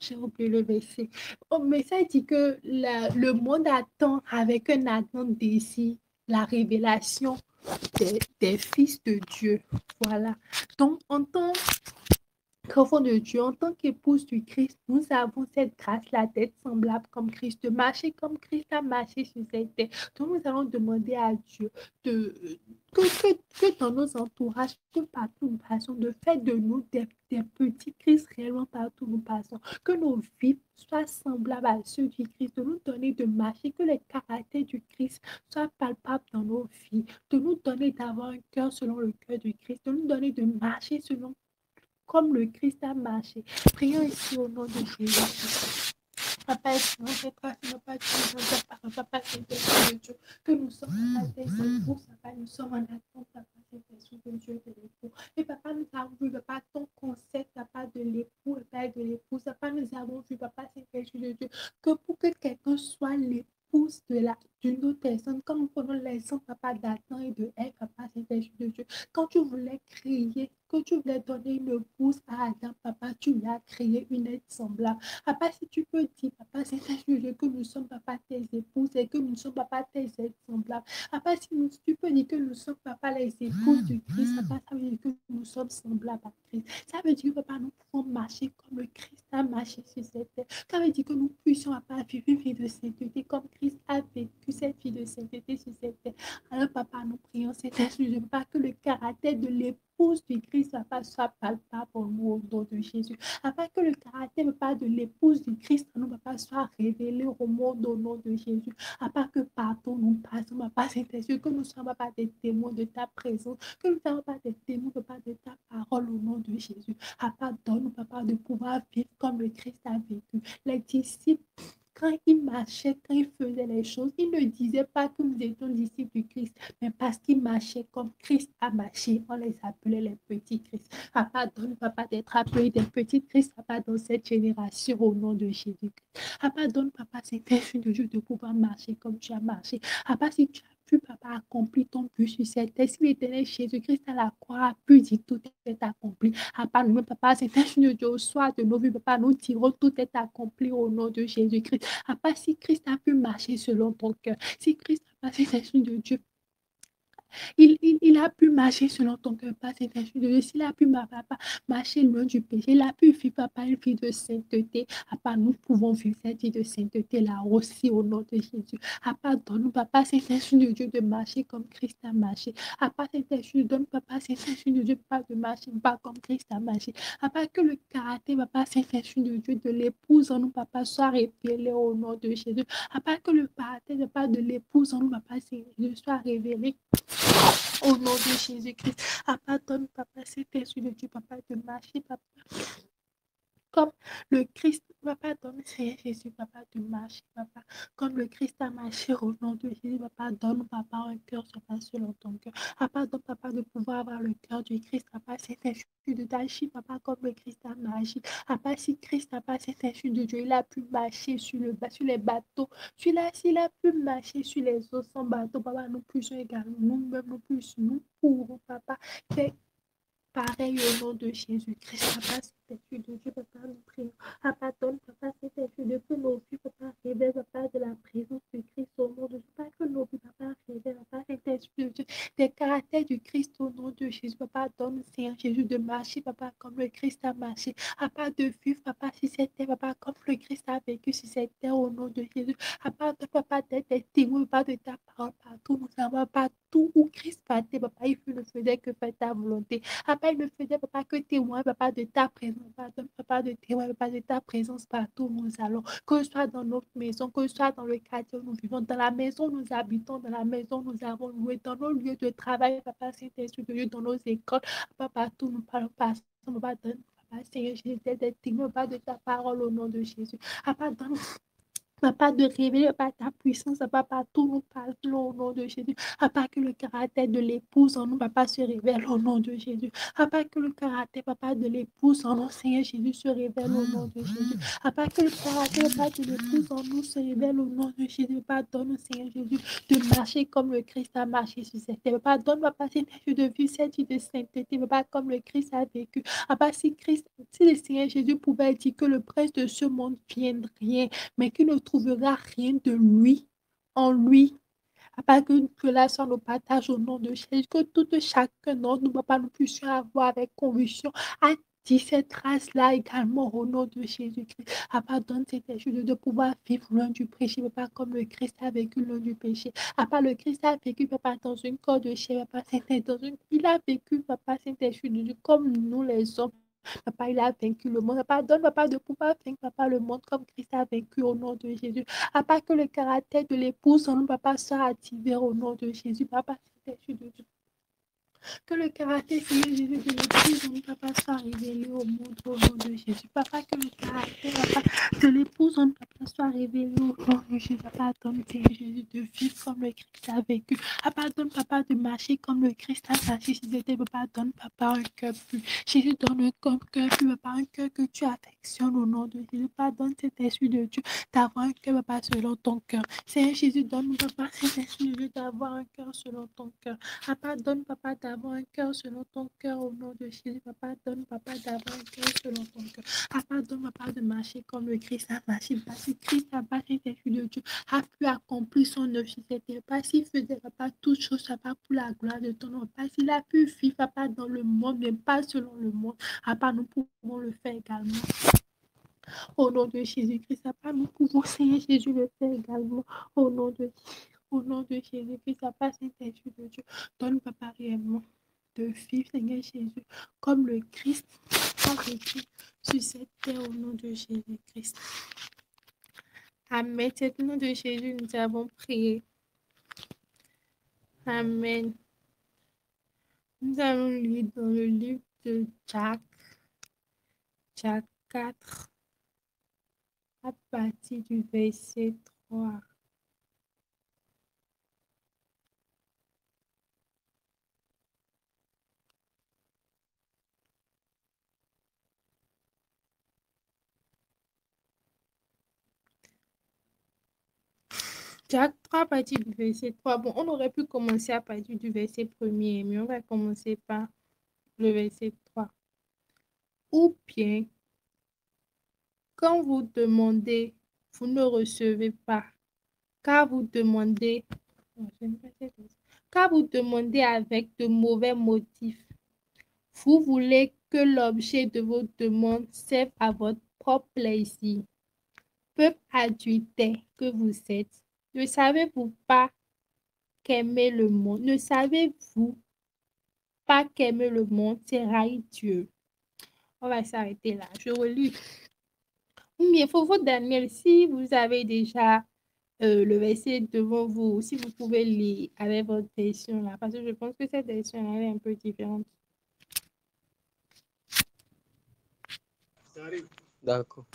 j'ai oublié le verset. Oh, mais ça dit que le monde attend avec un ardent désir la révélation des fils de Dieu. Voilà. Donc, en tant qu'enfant de Dieu, en tant qu'épouse du Christ, nous avons cette grâce-là d'être semblable comme Christ, de marcher comme Christ a marché sur cette terre. Donc, nous allons demander à Dieu de, que dans nos entourages, que partout nous passons, de faire de nous des petits Christ réellement partout nous passons, que nos vies soient semblables à ceux du Christ, de nous donner de marcher, que les caractères du Christ soient palpables dans nos vies, de nous donner d'avoir un cœur selon le cœur du Christ, de nous donner de marcher selon comme le Christ a marché. Prions ici au nom de Jésus. Papa, Papa, c'est de Dieu que nous sommes à tes épouses, Papa, nous sommes en attente, Papa, c'est de Dieu de l'époux. Et Papa, nous avons vu, Papa, ton concept, Papa, de l'époux et Papa, de l'épouse. Papa, nous avons vu, Papa, c'est de Dieu, que pour que quelqu'un soit l'épouse d'une autre personne, comme nous prenons l'exemple, Papa, d'Adam et de Ève, Papa, c'est de Dieu. Quand tu voulais créer que tu voulais donner une épouse à Adam, papa, tu lui as créé une aide semblable. Papa, si tu peux dire, papa, c'est un sujet que nous sommes, papa, tes épouses et que nous sommes, papa, tes aides semblables. Papa, si tu peux dire que nous sommes, papa, les épouses du Christ, papa, ça veut dire que nous sommes semblables à Christ. Ça veut dire que, papa, nous pouvons marcher comme le Christ a marché sur cette terre. Ça veut dire que nous puissions, papa, vivre une vie de sainteté comme Christ a vécu cette vie de sainteté sur cette terre. Alors, papa, nous prions cet sujet, papa, que le caractère de l'épouse du Christ, papa, soit palpable pour nous au nom de Jésus. Afin que le caractère, papa, de l'épouse du Christ, nous, papa, soit révélé au monde au nom de Jésus. Afin que partout nous passons, papa, Saint-Esprit, que nous soyons, papa, des témoins de ta présence, que nous soyons, papa, des témoins, papa, de ta parole au nom de Jésus. Afin, donne-nous, papa, de pouvoir vivre comme le Christ a vécu. Les disciples, quand ils marchaient, quand ils faisaient les choses, ils ne disaient pas que nous étions disciples du Christ, mais parce qu'ils marchaient comme Christ a marché, on les appelait les petits Christ. Papa, donne, papa, d'être appelé des petits Christ, papa, dans cette génération au nom de Jésus-Christ. Papa, donne, papa, cet esprit de Dieu de pouvoir marcher comme tu as marché. Papa, si tu as pu, papa, accomplir ton but sur cette terre, si l'éternel Jésus-Christ à la croix a pu dire tout est accompli. Papa, nous, papa, cet esprit de Dieu au soir de nos vies, papa, nous tirons tout est accompli au nom de Jésus-Christ. Papa, si Christ a pu marcher selon ton cœur, si Christ a passé cet esprit de Dieu, il a pu marcher selon ton cœur, pas cet esprit de Dieu. S'il a pu, papa, marcher loin du péché, il a pu vivre, papa, une vie de sainteté. Papa, nous pouvons vivre cette vie de sainteté là aussi au nom de Jésus. Papa, donne-nous, papa, cet esprit de Dieu de marcher comme Christ a marché. Papa, cet esprit, donne, papa, cet esprit de Dieu, pas de marcher, pas comme Christ a marché. Papa, que le caractère, papa, cet esprit de Dieu, de l'épouse en nous, papa, soit révélé au nom de Jésus. Papa, que le caractère, papa, de l'épouse en nous, papa, soit révélé au nom de Jésus-Christ. Papa, donne, papa, cet esprit de Dieu, papa, de marcher, papa, comme le Christ, papa, donne, Seigneur Jésus, papa, de marcher, papa, comme le Christ a marché au nom de Jésus, papa, donne, papa, un cœur, papa, selon ton cœur. Papa, donne, papa, de pouvoir avoir le cœur du Christ, papa, cet esprit de d'agir, papa, comme le Christ a marché. Papa, si Christ, papa, cet esprit de Dieu, il a pu marcher sur les bateaux, s'il a pu marcher sur les eaux sans bateau, papa, nous puissions également, nous-mêmes, nous pourrons, papa, faire pareil au nom de Jésus-Christ. Papa, cet esprit de Dieu, papa, nous prions. Papa, donne, papa, cet esprit de que nos vies, papa, révèle, papa, de la présence de Christ au nom de Dieu. Papa, que nos vies, papa, révèle, papa, cet esprit de Dieu, des caractères du Christ au nom de Jésus. Papa, donne, Seigneur Jésus, de marcher, papa, comme le Christ a marché. Papa, de vivre, papa, sur cette terre, papa, comme le Christ a vécu sur cette terre au nom de Jésus. Papa, donne, papa, d'être des témoins, papa, de ta parole partout. Nous savons partout où Christ partait, papa, il ne faisait que faire ta volonté. Papa, il ne faisait, papa, que témoin, papa, de ta présence, papa, de témoin, papa, de ta présence partout où nous allons. Que ce soit dans notre maison, que ce soit dans le quartier où nous vivons, dans la maison où nous habitons, dans la maison où nous avons loué, dans nos lieux de travail, papa, c'est esprit de Dieu, dans nos écoles, papa, partout nous parlons, papa, donne, papa, Seigneur Jésus, des témoins, papa, de ta parole au nom de Jésus. Papa, donne, papa, de révéler, papa, ta puissance, papa, partout nous parlons au nom de Jésus. Papa, que le caractère de l'épouse en nous, papa, se révèle au nom de Jésus. Papa, que le caractère, papa, de l'épouse en nous, Seigneur Jésus, se révèle au nom de Jésus. Papa, que le caractère, papa, de l'épouse en nous se révèle au nom de Jésus. Papa, donne, Seigneur Jésus, de marcher comme le Christ a marché sur cette terre. Papa, donne, papa, cette vie de vie, cette vie de sainteté, papa, comme le Christ a vécu. Papa, si le Seigneur Jésus pouvait dire que le prince de ce monde viendrait, mais qu'il ne trouvera rien de lui, en lui. Papa, que là soit nos partages au nom de Jésus, que tout chacun d'entre nous, papa, nous puissions avoir avec conviction à dire cette trace-là également au nom de Jésus-Christ. Papa, donne cet esprit de pouvoir vivre loin du péché, papa, comme le Christ a vécu loin du péché. Papa, le Christ a vécu, papa, dans une corps de chair, papa, il a vécu, papa, cet esprit de Dieu, comme nous les hommes. Papa, il a vaincu le monde. Papa, donne, papa, de pouvoir vaincre, papa, le monde comme Christ a vaincu au nom de Jésus. Papa, que le caractère de l'épouse en nous, papa, soit activé au nom de Jésus. Papa, c'est Jésus de Dieu. Que le caractère, Seigneur Jésus, de l'épouse en nous, papa, soit révélé au monde au nom de Jésus. Papa, que le caractère, papa, de l'épouse en nous, papa, soit révélé au nom de Jésus, pardonne, Seigneur Jésus, de vivre comme le Christ a vécu. Pardonne, papa, de marcher comme le Christ a marché. Jésus, pardonne, papa, un cœur plus. Jésus, donne un cœur plus, papa, un cœur que tu affectionnes au nom de Jésus. Pardonne cet esprit de Dieu d'avoir un cœur, papa, selon ton cœur. Seigneur Jésus, donne-nous, papa, cet esprit de Dieu d'avoir un cœur selon ton cœur. Papa, donne, papa, d'avoir un cœur selon ton cœur au nom de Jésus. Papa, donne, papa, d'avoir un cœur selon ton cœur. Papa, donne, papa, de marcher comme le Christ a marché. Parce que Christ a marché, cet esprit de Dieu a pu accomplir son œuvre sur cette terre. Pas s'il faisait, papa, toutes choses, papa, pour la gloire de ton nom. Pas s'il a pu vivre, papa, dans le monde, mais pas selon le monde. Papa, nous pouvons le faire également. Au nom de Jésus-Christ, papa, nous pouvons, Seigneur Jésus, le faire également. Au nom de Jésus-Christ, papa, Saint-Esprit de Dieu, donne, papa, réellement de vivre, Seigneur Jésus, comme le Christ a vécu sur cette terre au nom de Jésus-Christ. Amen. C'est au nom de Jésus, nous avons prié. Amen. Nous allons lire dans le livre de Jacques 4, à partir du verset 3. Jacques 3, à partir du verset 3. Bon, on aurait pu commencer à partir du verset 1er, mais on va commencer par le verset 3. Ou bien, quand vous demandez, vous ne recevez pas, car vous demandez, avec de mauvais motifs. Vous voulez que l'objet de vos demandes serve à votre propre plaisir. Peuple adultère que vous êtes, ne savez-vous pas qu'aimer le monde? Ne savez-vous pas qu'aimer le monde, c'est haïr Dieu? On va s'arrêter là. Je relis. Mais il faut vous, Daniel, si vous avez déjà le verset devant vous, si vous pouvez lire avec votre version là, parce que je pense que cette version là, elle est un peu différente. D'accord.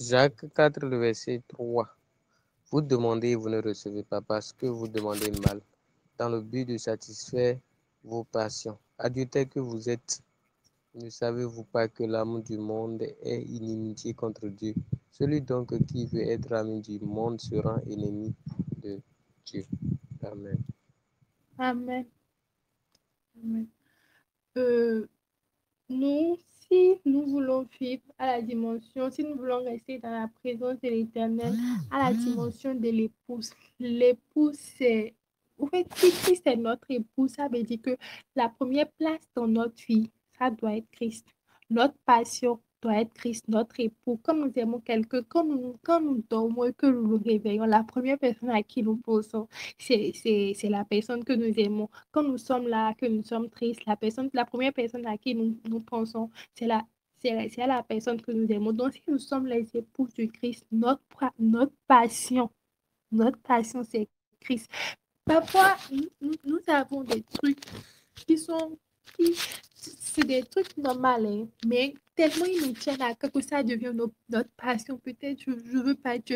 Jacques 4, le verset 3. Vous demandez et vous ne recevez pas parce que vous demandez mal, dans le but de satisfaire vos passions. Adultère que vous êtes, ne savez-vous pas que l'amour du monde est inimitié contre Dieu? Celui donc qui veut être ami du monde sera ennemi de Dieu. Amen. Amen. Amen. Nous, si nous voulons vivre à la dimension, si nous voulons rester dans la présence de l'Éternel, à la dimension de l'épouse, l'épouse, c'est... En fait, si c'est notre épouse, ça veut dire que la première place dans notre vie, ça doit être Christ. Notre passion doit être Christ, notre époux. Quand nous aimons quelqu'un, quand nous dormons et que nous nous réveillons, la première personne à qui nous pensons, c'est la personne que nous aimons. Quand nous sommes là, que nous sommes tristes, la première personne à qui nous pensons, c'est à la personne que nous aimons. Donc, si nous sommes les épouses de Christ, notre passion, c'est Christ. Parfois, nous avons des trucs c'est des trucs normaux, hein, mais tellement ils nous tiennent à cœur que ça devient notre passion. Peut-être je veux pas, je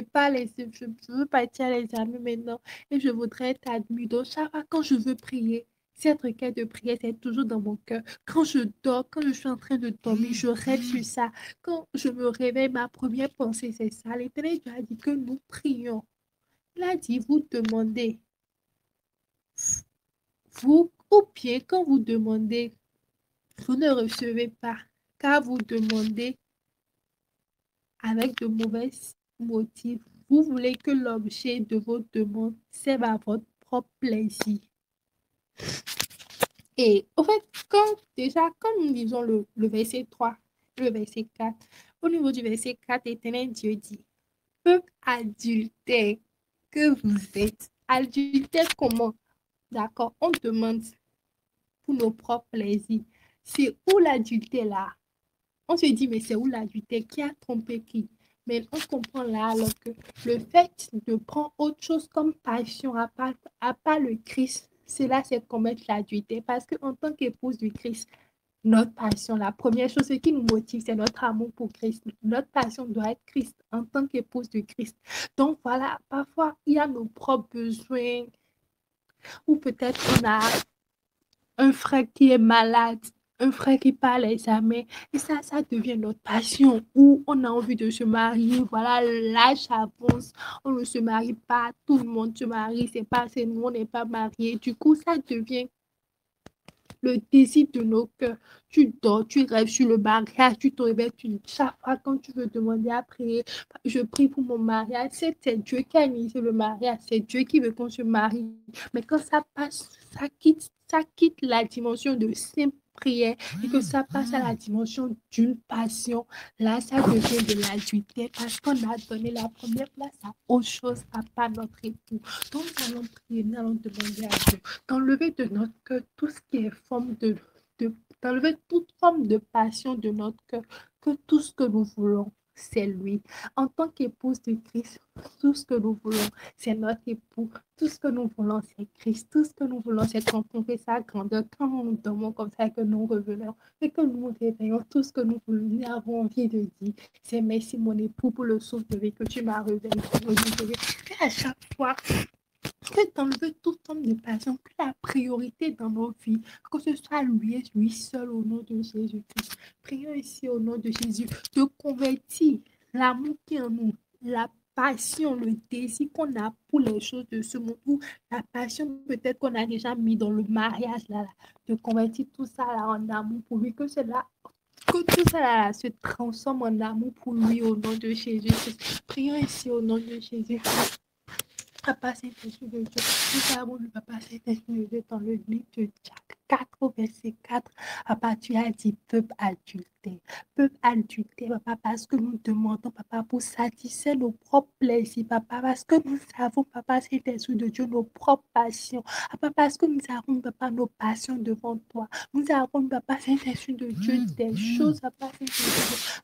veux partir les amis maintenant et je voudrais être admis. Donc, chaque fois quand je veux prier, cette requête de prière, c'est toujours dans mon cœur. Quand je dors, quand je suis en train de dormir, je rêve sur ça. Quand je me réveille, ma première pensée, c'est ça. L'Éternel a dit que nous prions. Il a dit, vous demandez. Vous, ou bien quand vous demandez, vous ne recevez pas, car vous demandez avec de mauvais motifs. Vous voulez que l'objet de votre demande serve à votre propre plaisir. Et au fait, quand nous lisons le verset 3, le verset 4, au niveau du verset 4, l'Éternel Dieu dit, peuple adultère que vous êtes. Adultère comment? D'accord, on demande pour nos propres plaisirs. C'est où l'adultère là? On se dit, mais c'est où l'adultère? Qui a trompé qui? Mais on comprend là alors que le fait de prendre autre chose comme passion à part le Christ, cela c'est commettre l'adultère. Parce qu'en tant qu'épouse du Christ, notre passion, la première chose qui nous motive, c'est notre amour pour Christ. Notre passion doit être Christ en tant qu'épouse de Christ. Donc voilà, parfois, il y a nos propres besoins ou peut-être on a un frère qui est malade, un frère qui parle jamais. Et ça devient notre passion. Ou on a envie de se marier. Voilà, l'âge avance. On ne se marie pas. Tout le monde se marie. C'est nous, on n'est pas mariés. Du coup, ça devient le désir de nos cœurs. Tu dors, tu rêves sur le mariage, tu te réveilles, chaque fois quand tu veux demander à prier, je prie pour mon mariage. C'est Dieu qui a initié le mariage, c'est Dieu qui veut qu'on se marie. Mais quand ça passe, ça quitte la dimension de simple prière et que ça passe à la dimension d'une passion, là, ça devient de l'adultère parce qu'on a donné la première place à autre chose, à pas notre époux. Donc, nous allons prier, nous allons demander à Dieu d'enlever de notre cœur tout ce qui est forme d'enlever toute forme de passion de notre cœur, que tout ce que nous voulons, c'est lui. En tant qu'épouse de Christ, tout ce que nous voulons, c'est notre époux. Tout ce que nous voulons, c'est Christ. Tout ce que nous voulons, c'est rencontrer sa grandeur. Quand nous dormons comme ça, que nous revenons et que nous nous réveillons, tout ce que nous voulons, nous avons envie de dire, c'est merci mon époux pour le souffle de vie que tu m'as réveillé. Et à chaque fois, que d'enlever toute forme de passion, que la priorité dans nos vies, que ce soit lui et lui seul au nom de Jésus-Christ. Prions ici au nom de Jésus de convertir l'amour qui est en nous, la passion, le désir qu'on a pour les choses de ce monde, ou la passion peut-être qu'on a déjà mis dans le mariage, là, de convertir tout ça là, en amour pour lui, que tout ça là, se transforme en amour pour lui au nom de Jésus-Christ. Prions ici au nom de Jésus-Christ. Papa Saint-Esprit de Dieu, nous avons le Papa Saint-Esprit de Dieu dans le livre de Jacques 4, verset 4. Papa, tu as dit peuple adultère. Peuple adultère, Papa, parce que nous demandons, Papa, pour satisfaire nos propres plaisirs, Papa, parce que nous avons, Papa Saint-Esprit de Dieu, nos propres passions. Papa, parce que nous avons, Papa, nos passions devant toi. Nous avons, Papa Saint-Esprit de Dieu, des choses, Papa Saint-Esprit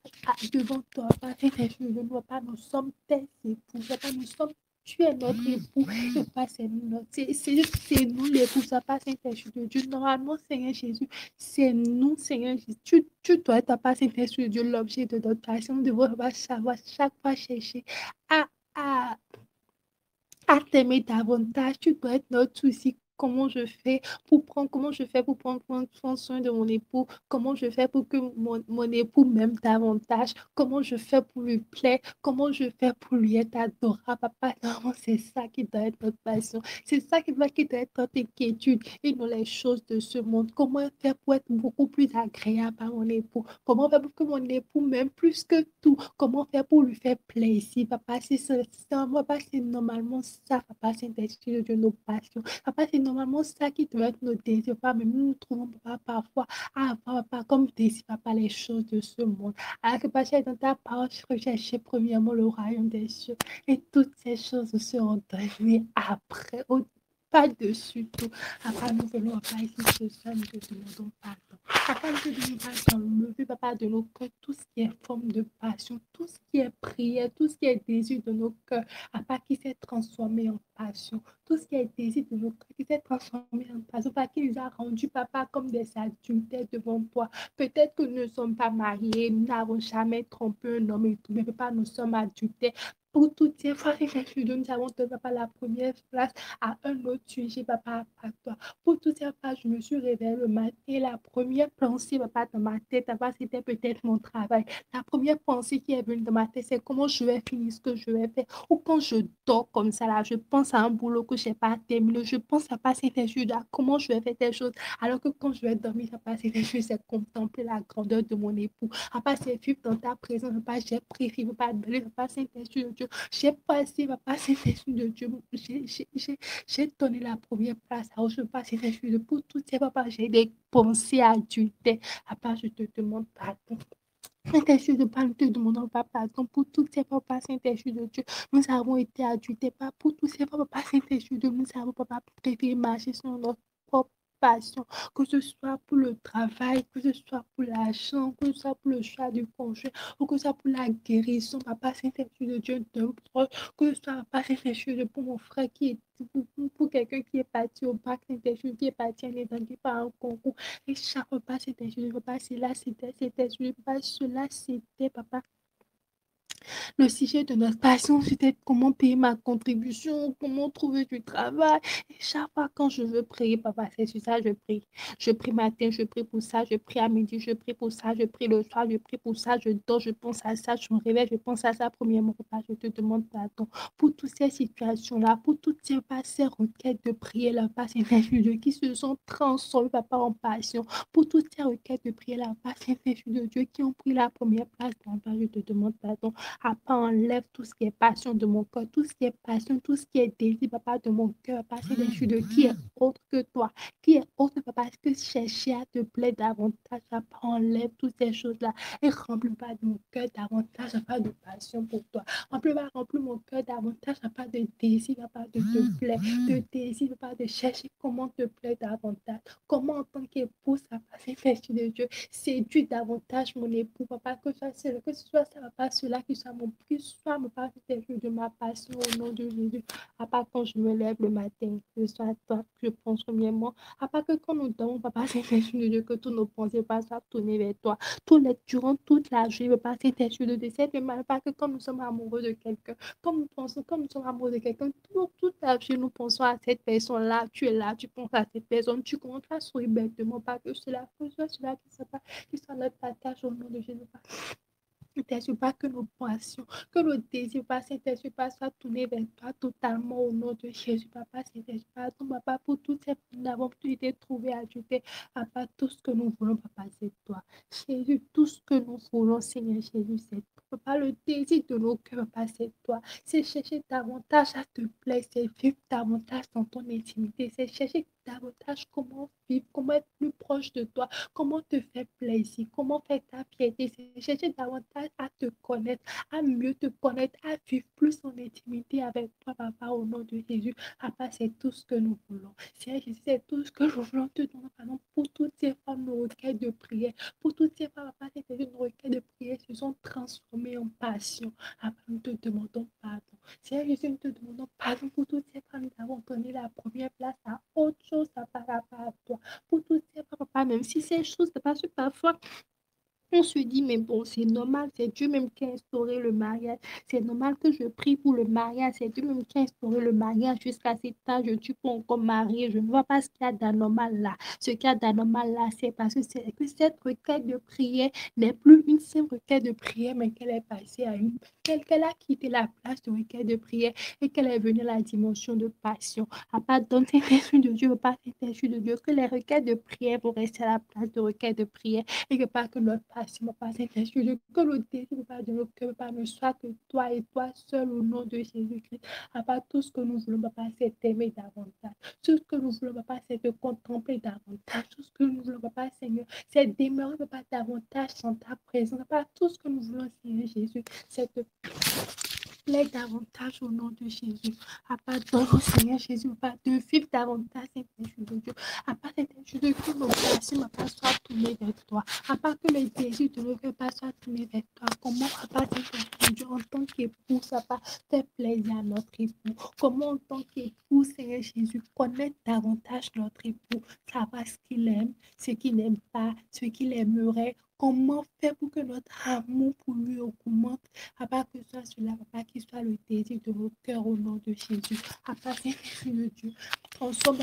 de Dieu, devant toi, Papa Saint-Esprit de Dieu, Papa, nous sommes tes époux, Papa, nous sommes. Tu es notre époux, et pas c'est nous, c'est nous l'époux, ça pas Saint-Esprit de Dieu. Normalement, Seigneur Jésus, c'est nous, Seigneur Jésus. Tu dois être, pas Saint-Esprit de Dieu, l'objet de notre passion. Nous devons savoir chaque fois chercher à, à, à t'aimer davantage. Tu dois être notre souci. Comment je fais pour prendre soin de mon époux? Comment je fais pour que mon époux m'aime davantage? Comment je fais pour lui plaire? Comment je fais pour lui être adorable? Papa, non, c'est ça qui doit être notre passion. C'est ça qui doit être notre inquiétude et non les choses de ce monde. Comment faire pour être beaucoup plus agréable à mon époux? Comment faire pour que mon époux m'aime plus que tout? Comment faire pour lui faire plaisir? Papa, c'est normalement ça, Papa, Saint-Esprit de nos passions. Papa, c'est normalement ça qui doit être nos désirs. Papa, mais nous nous trouvons, Papa, parfois à avoir, Papa, comme désir, Papa, les choses de ce monde. Alors que, Papa, dans ta parole, je recherchais premièrement le royaume des cieux. Et toutes ces choses seront données après, pas dessus tout. Papa, nous venons, Papa, ici ce soir, nous te demandons pardon. Papa, nous te demandons pardon. Lever, Papa, de nos cœurs, tout ce qui est forme de passion, tout ce qui est prière, tout ce qui est désir de nos cœurs, Papa, qui s'est transformé en passion. Tout ce qui est désir de nos cœurs, qui s'est transformé en passion, Papa, qui nous a rendus, Papa, comme des adultères devant toi. Peut-être que nous ne sommes pas mariés, nous n'avons jamais trompé un homme et tout, mais Papa, nous sommes adultères. Pour toutes ces fois, nous avons donné, Papa, la première place à un autre sujet, Papa, à toi. Pour toutes ces fois, je me suis réveillée le matin et la première pensée, Papa, dans ma tête, Papa, c'était peut-être mon travail. La première pensée qui est venue dans ma tête, c'est comment je vais finir ce que je vais faire. Ou quand je dors comme ça, là, je pense à un boulot que je n'ai pas terminé. Je pense à passer des choses, à comment je vais faire des choses. Alors que quand je vais dormir, ça passe des choses, c'est contempler la grandeur de mon époux. Papa, c'est vivre dans ta présence. Papa, j'ai préféré, Papa, Papa, Saint-Esprit de Dieu. J'ai passé, Papa, Saint-Esprit de Dieu. J'ai donné la première place à autre, Papa, Saint-Esprit de Dieu. Pour tout ça, Papa, j'ai des pensées adultères. Papa, je te demande pardon. Saint-Esprit de Dieu, nous te demandons pardon pour tous ces papas, Saint-Esprit de Dieu. Nous avons été adultés, pas pour tous ces papas, Saint-Esprit de Dieu. Nous avons, Papa, préféré marcher sur notre propre passion, que ce soit pour le travail, que ce soit pour l'argent, que ce soit pour le choix du conjoint, ou que ce soit pour la guérison, Papa Saint-Esprit de Dieu, de proche, que ce soit, Papa Saint-Esprit de pour mon frère qui est pour quelqu'un qui est parti au bac, Saint-Esprit qui est parti en état, qui part en concours, et chaque repas, Saint-Esprit, Papa, cela c'était, Papa, cela c'était, Papa. Le sujet de notre passion, c'était comment payer ma contribution, comment trouver du travail. Et chaque fois quand je veux prier, Papa, c'est sur ça, je prie. Je prie matin, je prie pour ça, je prie à midi, je prie pour ça, je prie le soir, je prie pour ça, je dors, je pense à ça, je me réveille, je pense à ça. Premièrement, Papa, je te demande pardon pour toutes ces situations-là, pour toutes ces requêtes de prière, là, Papa, Saint-Esprit de Dieu, qui se sont transformées, Papa, en passion. Pour toutes ces requêtes de prière, là, Papa, Saint-Esprit de Dieu, qui ont pris la première place, Papa, je te demande pardon. Papa, enlève tout ce qui est passion de mon cœur, tout ce qui est passion, tout ce qui est désir, Papa, de mon cœur, Papa, c'est des choses de qui est autre que toi, qui est autre, Papa, parce que chercher à te plaire davantage, Papa, enlève toutes ces choses-là et remplis pas de mon cœur davantage, Papa, de passion pour toi. Remplis mon cœur davantage, Papa, de désir, Papa, de te plaire, de désir, Papa, de chercher comment te plaire davantage, comment en tant qu'épouse, Papa, c'est fait de Dieu, séduire davantage mon époux, Papa, que ce soit ça, Papa, cela qui soit mon Papa, de ma passion au nom de Jésus. Papa, quand je me lève le matin, que ce soit toi que je pense premièrement. Papa, que quand nous dormons, Papa, c'est de Dieu, que tous nos pensées soient tournées vers toi. Durant toute la journée, Papa, c'est de Dieu. C'est de mal, pas que quand nous sommes amoureux de quelqu'un, comme nous sommes amoureux de quelqu'un, toute la journée, nous pensons à cette personne-là, tu es là, tu penses à cette personne, tu commences à sourire bêtement, pas que cela qui soit notre partage au nom de Jésus. N'interdis pas que nos passions, que nos désirs, Papa, Saint-Esprit, soient tournés vers toi totalement au nom de Jésus, Papa, Saint-Esprit, pardon, Papa, pour toutes ces avons été trouvés, ajoutés, Papa, tout ce que nous voulons, Papa, c'est toi. Jésus, tout ce que nous voulons, Seigneur Jésus, c'est toi. Papa, le désir de nos cœurs, Papa, c'est toi. C'est chercher davantage à te plaire, c'est vivre davantage dans ton intimité, c'est chercher davantage comment vivre, comment être plus proche de toi, comment te faire plaisir, comment faire ta piété, c'est chercher davantage à te connaître, à mieux te connaître, à vivre plus en intimité avec toi, Papa, au nom de Jésus. Papa, c'est tout ce que nous voulons. Seigneur Jésus, c'est tout ce que nous voulons te demander, pardon, pour toutes ces femmes, nos requêtes de prière, pour toutes ces femmes, Papa, c'est nos requêtes de prière se sont transformées en passion. Papa, nous te demandons pardon. Seigneur Jésus, nous te demandons pardon pour toutes ces femmes, nous avons donné la première place à autre chose, par rapport à toi. Pour toutes ces femmes, Papa, même si ces choses, parce que parfois, on se dit, mais bon, c'est normal, c'est Dieu même qui a instauré le mariage. C'est normal que je prie pour le mariage. C'est Dieu même qui a instauré le mariage jusqu'à cet âge. Je ne suis pas encore mariée. Je ne vois pas ce qu'il y a d'anormal là. Ce qu'il y a d'anormal là, c'est parce que cette requête de prière n'est plus une simple requête de prière, mais qu'elle est passée à une... qu'elle a quitté la place de requête de prière et qu'elle est venue à la dimension de passion. À part dans cet esprit de Dieu, pas cet esprit de Dieu, que les requêtes de prière vont rester à la place de requête de prière et que pas que notre passion, pas Saint-Esprit, que le désir pas de notre cœur, pas ne soit que toi et toi seul au nom de Jésus-Christ. Papa, tout ce que nous voulons, Papa, c'est t'aimer davantage. Tout ce que nous voulons, Papa, c'est te contempler davantage. Tout ce que nous voulons, Papa, Seigneur, c'est demeurer, Papa, davantage dans ta présence. Papa, tout ce que nous voulons, Seigneur Jésus, c'est te plaît davantage au nom de Jésus. Papa, donne, Seigneur Jésus, Papa, de vivre davantage cet esprit de Dieu. Papa, cet esprit de que nos passions, Papa, soient tournées vers toi. Papa, que les désirs de nos cœurs, Papa, soient tournés vers toi. Comment, Papa, cet esprit de Dieu, en tant qu'époux, Papa, fait plaisir à notre époux. Comment, en tant qu'époux, Seigneur Jésus, connaître davantage notre époux, savoir ce qu'il aime, ce qu'il n'aime pas, ce qu'il aimerait. Comment faire pour que notre amour pour lui augmente? Papa, que ce soit cela, Papa, qu'il soit le désir de nos cœurs au nom de Jésus. Papa, Saint-Esprit de Dieu, transforme,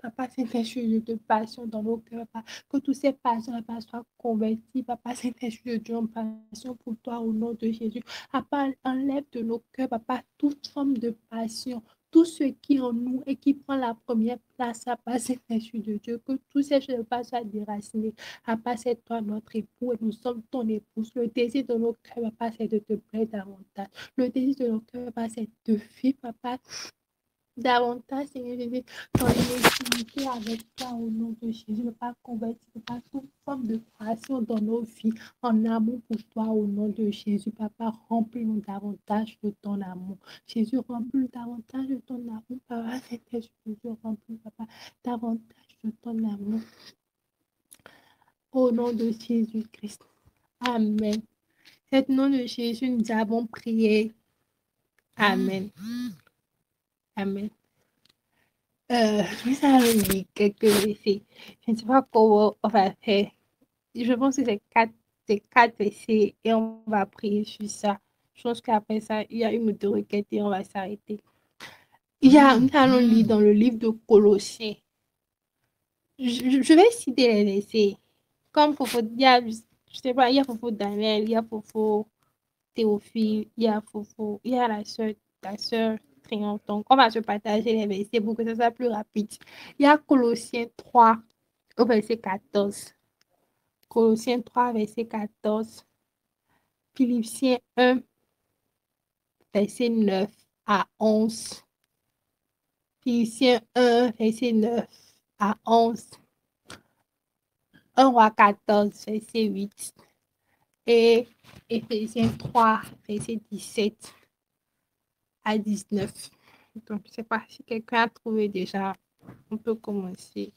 Papa, Saint-Esprit de passion dans nos cœurs, Papa. Que toutes ces passions, Papa, soient converties, Papa, Saint-Esprit de Dieu, en passion pour toi au nom de Jésus. Papa, enlève de nos cœurs, Papa, toute forme de passion. Tout ce qui est en nous et qui prend la première place, Papa, Saint-Esprit de Dieu, que tous ces choses soient déracinées. Papa, c'est toi notre époux et nous sommes ton épouse. Le désir de nos cœurs, Papa, c'est de te plaire davantage. Le désir de nos cœurs, Papa, c'est de vivre, Papa, davantage, Seigneur Jésus, dans l'intimité avec toi au nom de Jésus. Ne pas convertir, pas toute forme de passion dans nos vies, en amour pour toi au nom de Jésus. Papa, remplis-nous davantage de ton amour. Jésus, remplis-nous davantage de ton amour. Papa, Saint-Esprit, remplis, Papa, davantage de ton amour. Au nom de Jésus-Christ. Amen. C'est au nom de Jésus, nous avons prié. Amen. Amen. Nous allons lire quelques versets. Je ne sais pas comment on va faire. Je pense que c'est quatre versets et on va prier sur ça. Je pense qu'après ça, il y a une ou deux requêtes et on va s'arrêter. Nous allons lire dans le livre de Colossiens. Je vais citer les versets. Comme Fofo, il y a, je sais pas, il y a Fofo Daniel, il y a Fofo Théophile, il y a Fofo, il y a ta soeur Triomphe. Donc, on va se partager les versets pour que ça soit plus rapide. Il y a Colossiens 3, au verset 14. Colossiens 3, verset 14. Philippiens 1, verset 9 à 11. Philippiens 1, verset 9 à 11. 1 roi 14, verset 8. Et Éphésiens 3, verset 17 à 19. Donc, je ne sais pas si quelqu'un a trouvé déjà. On peut commencer.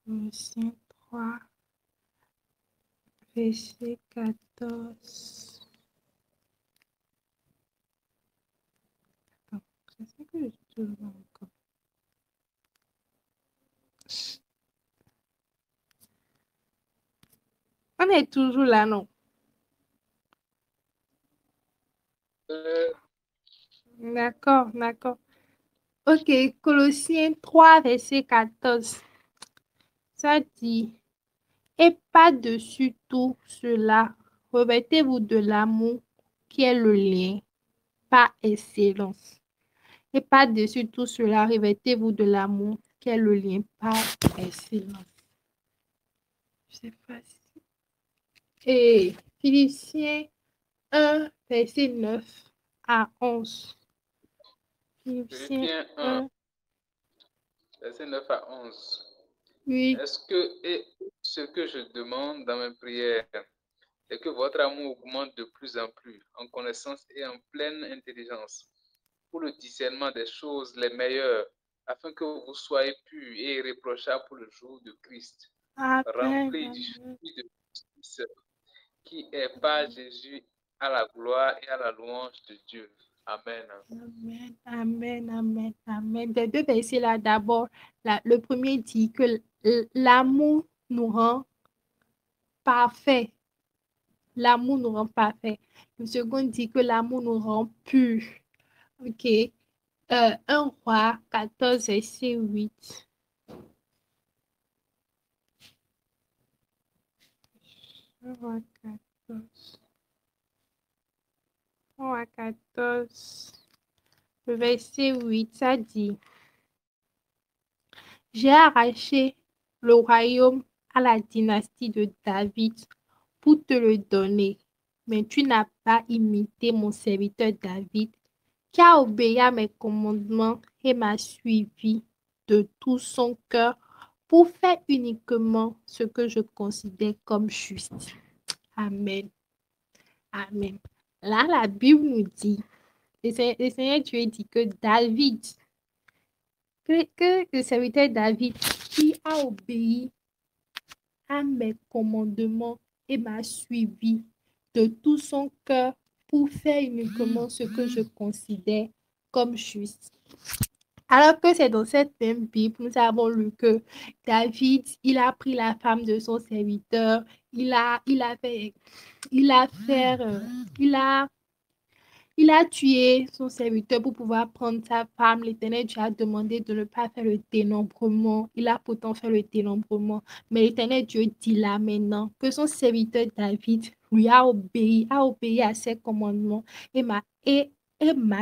Colossiens 3, verset 14. Je sais que je trouve encore. On est toujours là, non? D'accord, d'accord. Ok, Colossiens 3, verset 14. Ça dit, et par-dessus tout cela, revêtez-vous de l'amour qui est le lien par excellence. Et par-dessus tout cela, revêtez-vous de l'amour qui est le lien par excellence. Je sais pas si... Et Philippiens 1, verset 9 à 11. Philippiens 1, verset 9 à 11. Oui. Et ce que je demande dans mes prières, c'est que votre amour augmente de plus en plus, en connaissance et en pleine intelligence, pour le discernement des choses les meilleures, afin que vous soyez purs et irréprochables pour le jour de Christ, remplis du fruit de justice, qui est par Jésus à la gloire et à la louange de Dieu. Amen. Amen, amen, amen, amen. Des deux versets là, d'abord, le premier dit que l'amour nous rend parfait. L'amour nous rend parfait. Le second dit que l'amour nous rend pur. Ok. 1 roi 14, verset 8. 1 roi 14. 1 roi 14. Le verset 8, ça dit, j'ai arraché le royaume à la dynastie de David pour te le donner, mais tu n'as pas imité mon serviteur David, qui a obéi à mes commandements et m'a suivi de tout son cœur pour faire uniquement ce que je considère comme juste. Amen. Amen. Là, la Bible nous dit, le Seigneur Dieu dit que David, que le serviteur David, qui a obéi à mes commandements et m'a suivi de tout son cœur pour faire uniquement ce que je considère comme juste. Alors que c'est dans cette même Bible, nous avons lu que David, il a pris la femme de son serviteur, il a tué son serviteur pour pouvoir prendre sa femme. L'Éternel Dieu a demandé de ne pas faire le dénombrement. Il a pourtant fait le dénombrement. Mais l'Éternel Dieu dit là maintenant que son serviteur David lui a obéi à ses commandements et m'a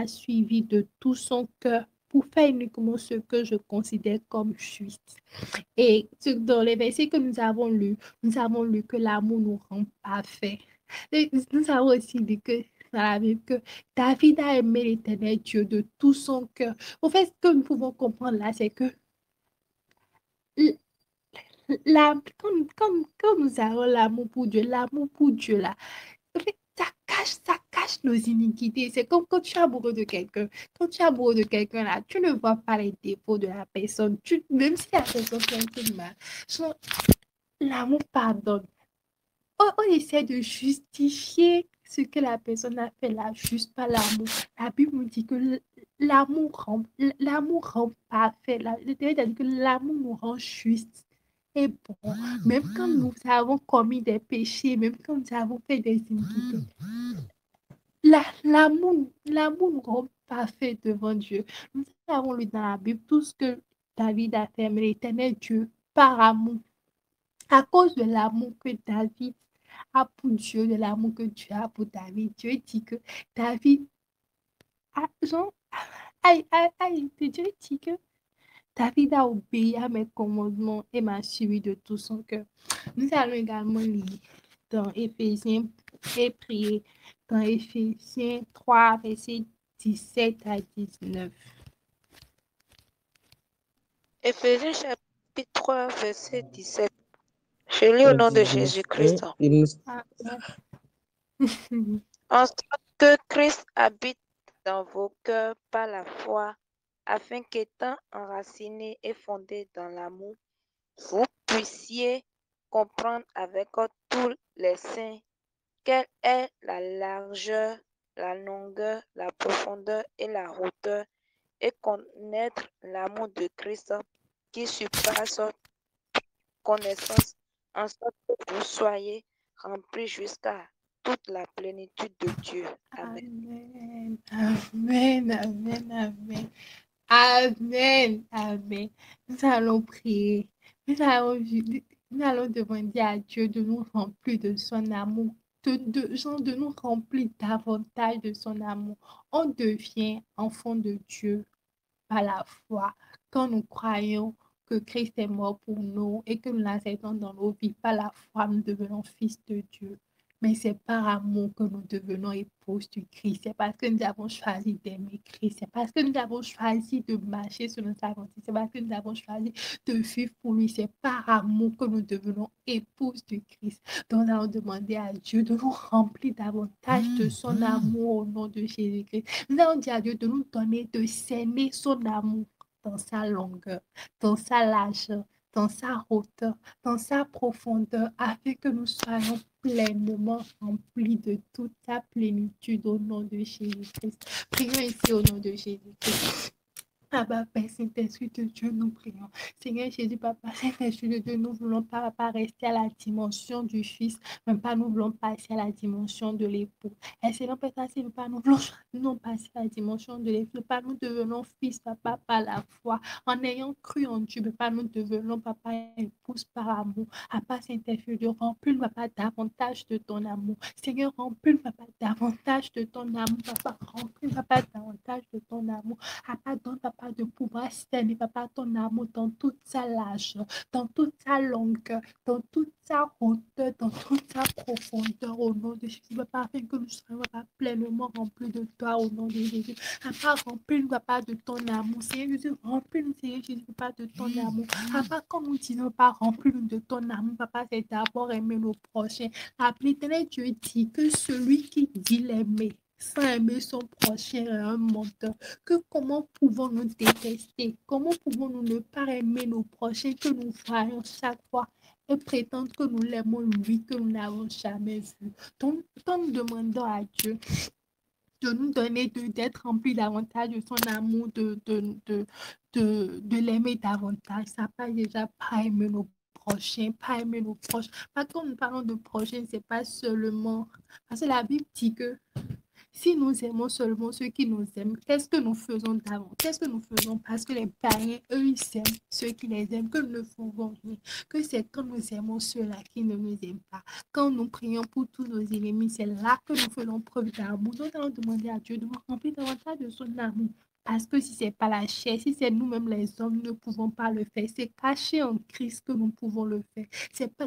suivi de tout son cœur pour faire uniquement ce que je considère comme juste. Et dans les versets que nous avons lus que l'amour nous rend parfaits. Nous avons aussi dit que dans la Bible que David a aimé l'Éternel Dieu de tout son cœur. En fait, ce que nous pouvons comprendre là, c'est que quand nous avons l'amour pour Dieu là, nos iniquités. C'est comme quand tu es amoureux de quelqu'un. Quand tu es amoureux de quelqu'un, là, tu ne vois pas les défauts de la personne. Même si la personne fait un peu mal, l'amour pardonne. On essaie de justifier ce que la personne a fait là, juste pas l'amour. La Bible nous dit que l'amour rend parfait. L'Éternel a dit que l'amour nous rend juste et bon. Même quand nous avons commis des péchés, même quand nous avons fait des iniquités, l'amour nous rend parfait devant Dieu. Nous avons lu dans la Bible tout ce que David a fait, mais l'Éternel Dieu, par amour, à cause de l'amour que David a pour Dieu, de l'amour que Dieu a pour David, Dieu dit que David a, genre, Dieu dit que David a obéi à mes commandements et m'a suivi de tout son cœur. Nous allons également lire dans Éphésiens et prier dans Éphésiens 3, versets 17 à 19. Éphésiens chapitre 3, verset 17. Je lis au nom de Jésus-Christ. En sorte que Christ habite dans vos cœurs par la foi, afin qu'étant enracinés et fondés dans l'amour, vous puissiez comprendre avec tous les saints quelle est la largeur, la longueur, la profondeur et la hauteur, et connaître l'amour de Christ qui surpasse connaissance, en sorte que vous soyez remplis jusqu'à toute la plénitude de Dieu. Amen. Amen, amen, amen, amen, amen. Nous allons prier. Nous allons demander à Dieu de nous remplir de son amour, de nous remplir davantage de son amour. On devient enfant de Dieu par la foi quand nous croyons que Christ est mort pour nous et que nous l'acceptons dans nos vies. Par la foi, nous devenons fils de Dieu. Mais c'est par amour que nous devenons épouses du Christ. C'est parce que nous avons choisi d'aimer Christ. C'est parce que nous avons choisi de marcher sur notre aventure. C'est parce que nous avons choisi de vivre pour lui. C'est par amour que nous devenons épouses du Christ. Donc, nous allons demander à Dieu de nous remplir davantage de son amour au nom de Jésus-Christ. Nous allons dire à Dieu de nous donner, de s'aimer son amour dans sa longueur, dans sa largeur, dans sa hauteur, dans sa profondeur, afin que nous soyons pleinement remplis de toute sa plénitude au nom de Jésus-Christ. Prions ici au nom de Jésus-Christ. Papa, Père Saint-Esprit de Dieu, nous prions. Seigneur Jésus, Papa, Saint-Esprit de Dieu, nous ne voulons pas, Papa, rester à la dimension du Fils, même pas nous voulons passer à la dimension de l'époux. Et Seigneur, Père Saint-Esprit, pas nous voulons non passer à la dimension de l'époux, pas nous devenons fils, Papa, par la foi, en ayant cru en Dieu, mais pas nous devenons, Papa, épouse par amour. Papa, Saint-Esprit de Dieu, remplis-nous, Papa, davantage de ton amour. Seigneur, remplis-nous, Papa, davantage de ton amour, Papa, remplis-nous, Papa, davantage de ton amour. Papa, donne, Papa, de pouvoir cerner, Papa, ton amour dans toute sa largeur, dans toute sa longueur, dans toute sa hauteur, dans toute sa profondeur, au nom de Jésus, Papa, afin que nous soyons, Papa, pleinement remplis de toi, au nom de Jésus. Papa, remplis-nous, Papa, de ton amour. Seigneur Jésus, remplis-nous, Seigneur Jésus, Papa, de ton amour. Papa, quand nous disons pas remplis-nous de ton amour, Papa, c'est d'abord aimer nos prochains. L'Éternel Dieu dit que celui qui dit l'aimer sans aimer son prochain est un menteur. Que comment pouvons-nous détester? Comment pouvons-nous ne pas aimer nos prochains que nous voyons chaque fois et prétendre que nous l'aimons lui que nous n'avons jamais vu? Donc, nous demandons à Dieu de nous donner, d'être remplis davantage de son amour, de l'aimer davantage. Ça passe déjà pas aimer nos prochains, pas aimer nos proches. Parce que quand nous parlons de prochains, c'est pas seulement... Parce que la Bible dit que si nous aimons seulement ceux qui nous aiment, qu'est-ce que nous faisons d'avant? Qu'est-ce que nous faisons? Parce que les païens, eux, ils aiment ceux qui les aiment, que nous ne faisons rien. Que c'est quand nous aimons ceux-là qui ne nous aiment pas. Quand nous prions pour tous nos ennemis, c'est là que nous faisons preuve d'amour. Nous allons demander à Dieu de nous remplir davantage de son amour. Parce que si ce n'est pas la chair, si c'est nous-mêmes les hommes, nous ne pouvons pas le faire. C'est caché en Christ que nous pouvons le faire. C'est pas...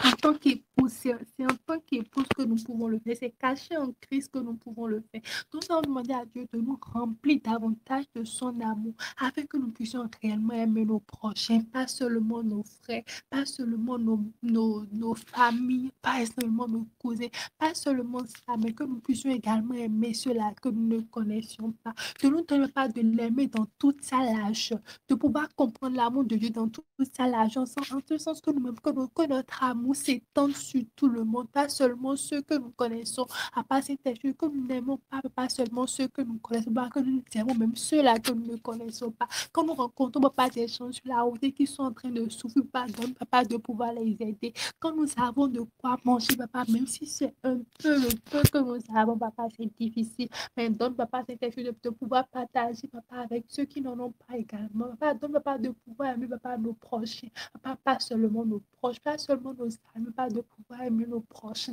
En tant qu'épouse, c'est en tant qu'épouse que nous pouvons le faire. C'est caché en Christ que nous pouvons le faire. Nous allons demander à Dieu de nous remplir davantage de son amour afin que nous puissions réellement aimer nos prochains, pas seulement nos frères, pas seulement nos familles, pas seulement nos cousins, pas seulement ça, mais que nous puissions également aimer ceux-là que nous ne connaissions pas. De nous donner pas de l'aimer dans toute sa largeur, de pouvoir comprendre l'amour de Dieu dans toute sa largeur, en ce sens que nous-mêmes, que notre amour s'étende sur tout le monde, pas seulement ceux que nous connaissons, à part cet esprit que nous n'aimons pas seulement ceux que nous connaissons pas, que nous aimons même ceux-là que nous ne connaissons pas. Quand nous rencontrons pas des gens sur la route qui sont en train de souffrir, pardon, papa, de pouvoir les aider. Quand nous avons de quoi manger, papa, même si c'est un peu le peu que nous avons, papa, c'est difficile. Mais donne, papa, cet esprit de pouvoir partager, papa, avec ceux qui n'en ont pas également. Papa, donne, papa, de pouvoir aimer, papa, nos proches. Papa, pas seulement nos proches, pas seulement nos amis, pas de pouvoir aimer nos proches.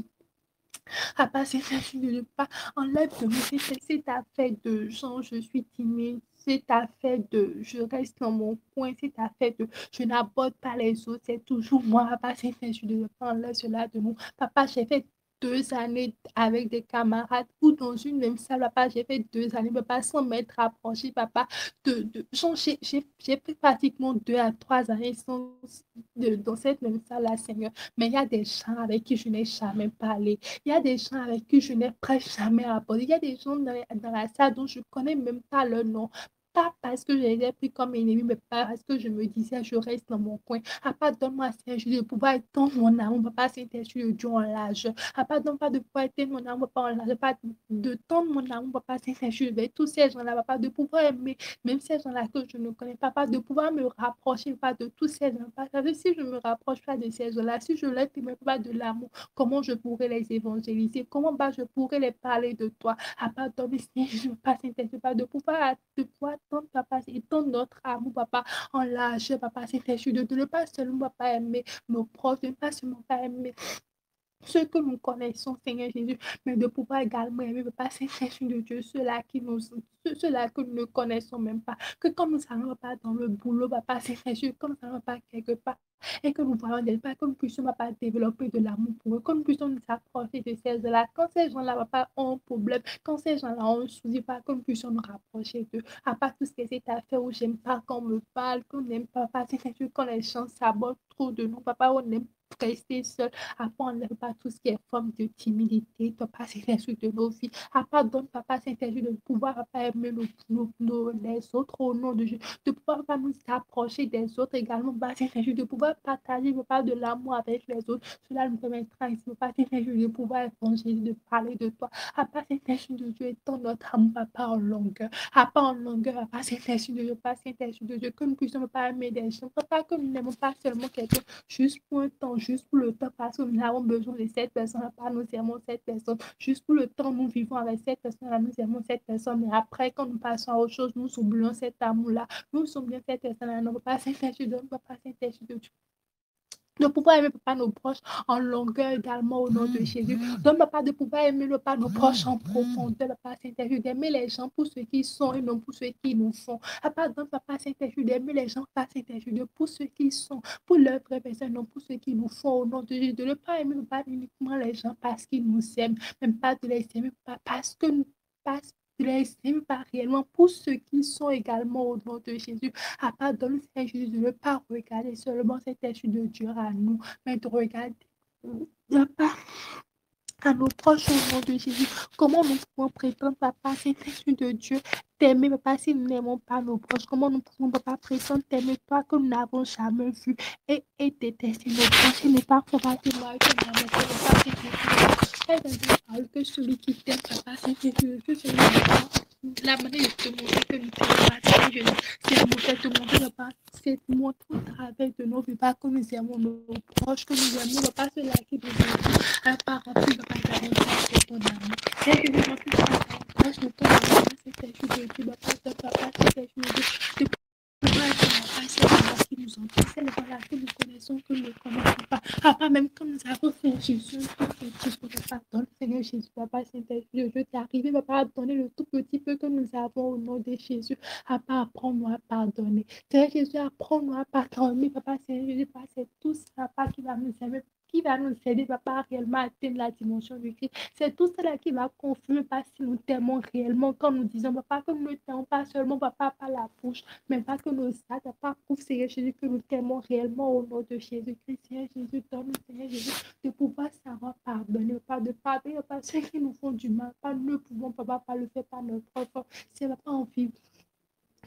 Papa, c'est facile de ne pas enlève de moi cette affaire de genre, je suis timide, cette affaire de je reste dans mon coin, cette affaire de je n'aborde pas les autres, c'est toujours moi. Papa, c'est facile de ne pas enlever cela de nous. Papa, j'ai fait 2 années avec des camarades ou dans une même salle, papa, j'ai fait 2 années, papa, sans m'être approché, papa, j'ai fait pratiquement 2 à 3 années dans cette même salle-là, Seigneur, mais il y a des gens avec qui je n'ai jamais parlé, il y a des gens avec qui je n'ai presque jamais abordé, il y a des gens dans la salle dont je ne connais même pas leur nom, pas parce que je les ai pris comme ennemis, mais parce que je me disais, je reste dans mon coin. Papa, donne-moi, Seigneur, de pouvoir étendre mon amour, papa, Saint-Esprit de Dieu en large. Papa, donne pas de pouvoir étendre mon amour, papa, en large. Papa, de tendre mon amour, papa, Saint-Esprit, vers tous ces gens-là, papa, de pouvoir aimer, même ces gens-là que je ne connais pas, de pouvoir me rapprocher, pas de tous ces gens. Parce que si je ne me rapproche pas de ces gens-là, si je ne leur témoigne pas de l'amour, comment je pourrais les évangéliser? Comment je pourrais les parler de toi? Pardonne, je ne pas Saint-Esprit, pas de pouvoir tendre, papa, et tendre notre amour, papa, en large, papa, Saint-Esprit, de ne pas seulement, papa, aimer nos proches, de ne pas seulement pas aimer ceux que nous connaissons, Seigneur Jésus, mais de pouvoir également aimer, papa, Saint-Esprit de Dieu, ceux-là que nous ne connaissons même pas, que quand nous allons pas dans le boulot, papa, Saint-Esprit, Jésus, quand nous allons pas quelque part, et que nous voyons des pas, que nous puissions pas développer de l'amour pour eux, que nous puissions nous approcher de ces gens-là. Quand ces gens-là papa, ont un problème, quand ces gens-là ont un souci, pas que nous puissions nous rapprocher d'eux. À part tout ce que c'est à faire où j'aime pas qu'on me parle, qu'on n'aime pas, c'est quand les gens s'abordent trop de nous, papa, on aime rester seul. Après, on n'aime pas tout ce qui est forme de timidité, papa, c'est l'insulte de nos vies. Après, donne, papa, Saint-Esprit, de pouvoir, papa, aimer les autres au nom de Dieu, de pouvoir pas nous approcher des autres également, papa, Saint-Esprit, de pouvoir partager, papa, de l'amour avec les autres. Cela nous permettra ici, papa, Saint-Esprit, de pouvoir évangéliser, de parler de toi. Papa, Saint-Esprit de Dieu, étend notre amour, papa, en longueur. Papa, en longueur, papa, Saint-Esprit de Dieu, papa, Saint-Esprit de Dieu, que nous puissions pas aimer des gens, papa, que nous n'aimons pas seulement quelqu'un juste pour un temps, juste pour le temps, parce que nous avons besoin de cette personne, pas nous aimons cette personne, juste pour le temps, nous vivons avec cette personne-là, nous aimons cette personne, mais après, quand nous passons à autre chose, nous oublions cet amour-là, nous sommes bien cette personne-là, non, papa, Saint-Esprit de Dieu, papa, Saint-Esprit de Dieu. De pouvoir aimer papa nos proches en longueur également au nom de Jésus. Donne papa de pouvoir aimer papa nos proches en profondeur, papa Saint-Esprit, d'aimer les gens pour ce qu'ils sont et non pour ce qu'ils nous font. Papa, donne papa Saint-Esprit, d'aimer les gens, papa Saint-Esprit, pour ce qu'ils sont, pour leur vraie personne, non pour ce qu'ils nous font au nom de Jésus. De ne pas aimer papa uniquement les gens parce qu'ils nous aiment, même pas de les aimer parce que nous passons de les aimer pas réellement pour ceux qui sont également au nom de Jésus. Pardonne, Seigneur Jésus, de ne pas regarder seulement cet esprit de Dieu à nous, mais de regarder à nos proches au nom de Jésus. Comment nous pouvons prétendre, papa, cet esprit de Dieu, t'aimer, papa, si nous n'aimons pas nos proches? Comment nous pouvons, papa, prétendre t'aimer, toi, que nous n'avons jamais vu et détester nos proches? Il n'est pas probable que moi, que nous n'avons pas cet esprit. Que celui qui t'aime, papa, c'est que celui qui la manière de te montrer que nous t'aimons pas, c'est de te montrer, papa, c'est de montrer au travers de nos vies, pas que nous aimons nos proches, que nous aimons, papa, ceux-là qui nous aiment. Un parent qui ne va pas davantage de ton amour. C'est que nous remplis davantage de ton amour, c'est un jeu de Dieu, papa, c'est un jeu de c'est les qui nous entourent, c'est les gens que nous connaissons, que nous ne connaissons pas. Papa, même quand nous avons fait Jésus, tout petit peu de pardon, Seigneur Jésus, papa, Saint-Esprit, je t'ai arrivé, papa, à donner le tout petit peu que nous avons au nom de Jésus. Papa, apprends-nous à pardonner. Seigneur Jésus, apprends-nous à pardonner, papa, Seigneur Jésus, c'est tout ça, papa, qui va nous aimer qui va nous aider, papa, réellement à atteindre la dimension du Christ. C'est tout cela qui va confirmer, papa, si nous t'aimons réellement, quand nous disons, papa, que nous ne t'aimons pas seulement, papa, par la bouche, mais pas que nos actes, papa, prouve, Seigneur Jésus, que nous t'aimons réellement au nom de Jésus-Christ. Seigneur Jésus, donne-nous, Seigneur Jésus, de pouvoir savoir pardonner, pas de pardonner, papa, ceux qui nous font du mal, pas nous ne pouvons, papa, pas le faire par notre propre, c'est papa, en vie.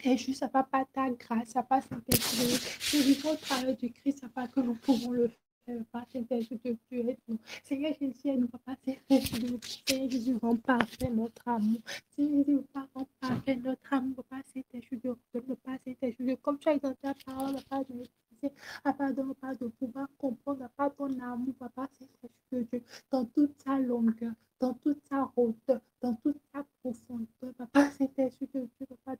Et juste, ça va pas ta grâce, ça passe Saint-Esprit. C'est juste au travers du Christ, ça va que nous pouvons le faire. Papa, Saint-Esprit de Dieu, aide-nous. Seigneur Jésus, aide-nous, papa, Saint-Esprit de Dieu. Seigneur Jésus, rend parfait notre amour. Seigneur Jésus, papa, rend parfait notre amour. Papa, Saint-Esprit de Dieu, papa, Saint-Esprit de Dieu. Comme tu as dans ta parole, papa, de maîtriser, papa, papa, de pouvoir comprendre, papa, ton amour, papa, Saint-Esprit de Dieu, dans toute sa longueur, dans toute sa hauteur, dans toute sa profondeur, papa, Saint-Esprit de Dieu, papa,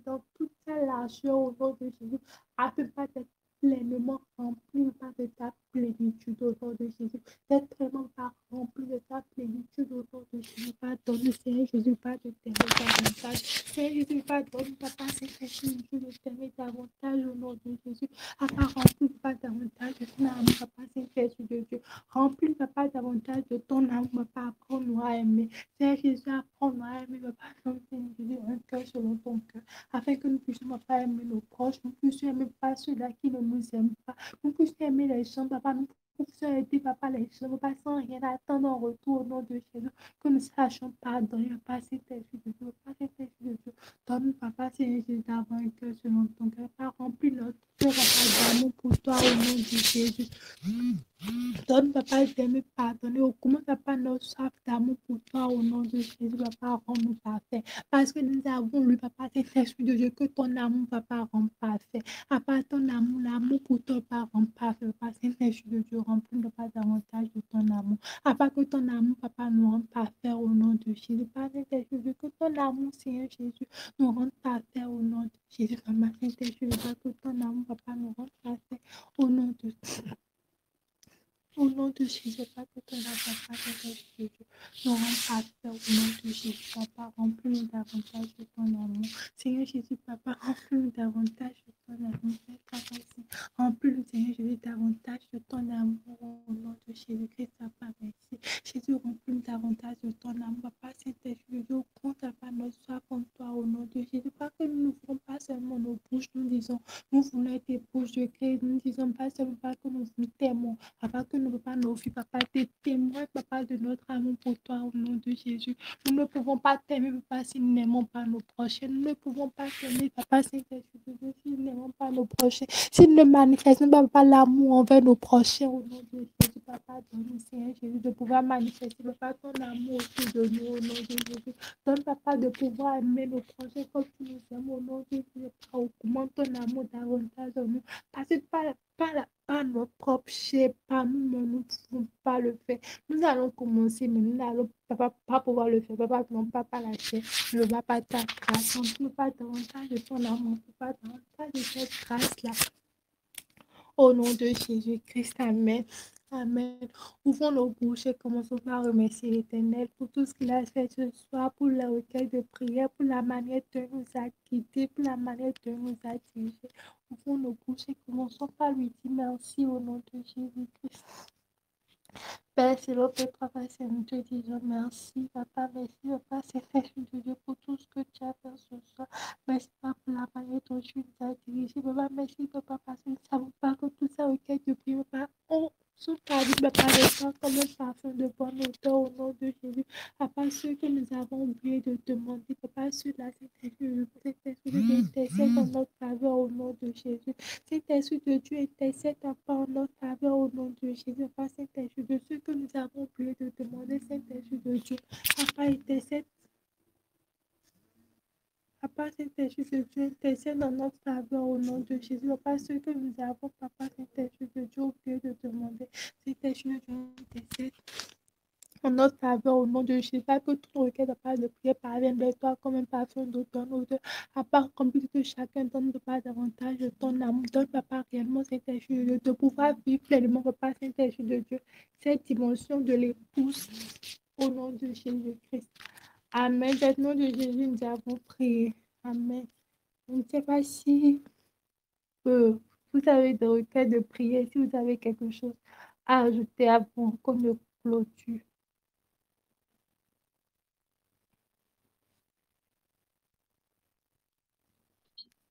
dans toute sa largeur au nom de Jésus, afin pas d'être pleinement rempli par de ta plénitude au nom de Jésus, d'être pleinement pas rempli de ta plénitude au nom de Jésus. Pardonne, Seigneur Jésus, pas de t'aimer davantage. Seigneur Jésus, pardonne, papa, Saint-Esprit de t'aimer davantage au nom de Jésus. Papa, remplis pas davantage de ton amour, papa, Saint-Esprit de Dieu. Remplis, papa, davantage de ton amour, papa, apprends-nous à aimer. Seigneur Jésus, apprends-nous à aimer, papa, Seigneur Jésus, un cœur selon ton cœur, afin que nous puissions, papa, aimer nos proches, nous puissions aimer, pas ceux-là qui ne nous aiment pas, nous puissions aimer les gens, papa, nous puissions aider, papa, les gens, papa, sans rien attendre en retour au nom de Jésus, que nous sachions pardonner, papa, Saint-Esprit de Dieu, papa, Saint-Esprit de Dieu, donne-nous, papa, Seigneur Jésus, d'avoir un cœur selon ton cœur, papa, remplis notre cœur, papa, d'amour pour toi au nom de Jésus. Donne, papa, d'aimer pardonner. Comment, papa, notre soif d'amour pour toi au nom de Jésus, papa, rends-nous parfait. Parce que nous avons lu, papa, cet esprit de Dieu, que ton amour, papa, rend parfait. Papa, ton amour, l'amour pour toi, papa, rend parfait. Papa, cet esprit de Dieu, remplis, papa, davantage de ton amour. Papa, que ton amour, papa, nous rende parfait au nom de Jésus. Papa, cet esprit de Dieu, que ton amour, Seigneur Jésus, nous rende parfait au nom de Jésus. Papa, cet esprit de Dieu, que ton amour, papa, nous rende parfait au nom de Jésus. Au nom de Jésus, pas que ton amour, papa, Jésus, nous rend parfait au nom de Jésus, papa, remplis-nous davantage de ton amour. Seigneur Jésus, papa, remplis-nous davantage de ton amour. Papa, remplis-nous, Seigneur Jésus, davantage de ton amour au nom de Jésus-Christ, papa, merci. Jésus, remplis-nous davantage de ton amour, papa, Saint-Esprit, Dieu, compte, papa, notre soif contre toi au nom de Jésus, pas que nous ne ferons pas seulement nos bouches, nous disons, nous voulons être bouches de Christ, nous ne disons pas seulement pas que nous t'aimons, papa, que nous ne pouvons pas nos filles, papa, t'es témoin, papa, de notre amour pour toi au nom de Jésus. Nous ne pouvons pas t'aimer, papa, si nous n'aimons pas nos prochains. Nous ne pouvons pas t'aimer, papa, si nous n'aimons pas nos prochains. Si nous ne manifestons pas, papa, l'amour envers nos prochains au nom de Jésus, papa, donne-nous, Seigneur Jésus, de pouvoir manifester, papa, ton amour autour de nous au nom de Jésus. Donne, papa, de pouvoir aimer nos prochains comme tu nous aimes au nom de Jésus. Augmente ton amour davantage en nous. Parce que pas notre propre chair, pas nous, mais nous ne pouvons pas le faire. Nous allons commencer, mais nous n'allons pas pouvoir le faire. Papa, non pas par la chair, ne va pas ta grâce. On ne peut pas davantage de ton amour, on ne peut pas davantage de cette grâce-là. Au nom de Jésus-Christ, Amen. Amen. Ouvrons nos bouches et commençons par remercier l'Éternel pour tout ce qu'il a fait ce soir, pour le recueil de prière, pour la manière de nous a quittés, pour la manière de nous a dirigés. Ouvrons nos bouches et commençons par lui dire merci au nom de Jésus-Christ. Père, c'est l'autre Papa, c'est nous te disons merci, Papa, merci, Papa, c'est fait de Dieu pour tout ce que tu as fait ce soir. Merci, Papa, pour la manière dont tu nous as dirigés, Papa, merci, Papa, parce que nous ne savons pas que tout ça recueil de prière, Papa, sous ta vie, Papa, descend comme un parfum de bonne odeur au nom de Jésus. Papa, ceux que nous avons oublié de demander, Papa, ceux-là, c'est Dieu intercède en notre faveur au nom de Jésus. Cet esprit de Dieu intercède en notre faveur au nom de Jésus. Papa, cet esprit de ceux que nous avons oublié de demander, cet esprit de Dieu. Papa, intercède. Papa, cet esprit de Dieu intercède en notre faveur au nom de Jésus. Papa, ceux que nous avons, Papa, cet esprit de Dieu oublié de demander, cet esprit de Dieu intercède en notre faveur au nom de Jésus. Pas que toute requête de prière parvienne vers toi comme un parfum d'odeur. À part remplir que chacun donne pas davantage de ton amour. Donne, Papa, réellement cet esprit de Dieu, de pouvoir vivre pleinement, Papa, cet esprit de Dieu, cette dimension de l'épouse au nom de Jésus-Christ. Amen. Dans le nom de Jésus, nous avons prié. Amen. Je ne sais pas si vous avez des requêtes de prière, si vous avez quelque chose. à ajouter avant comme de clôture?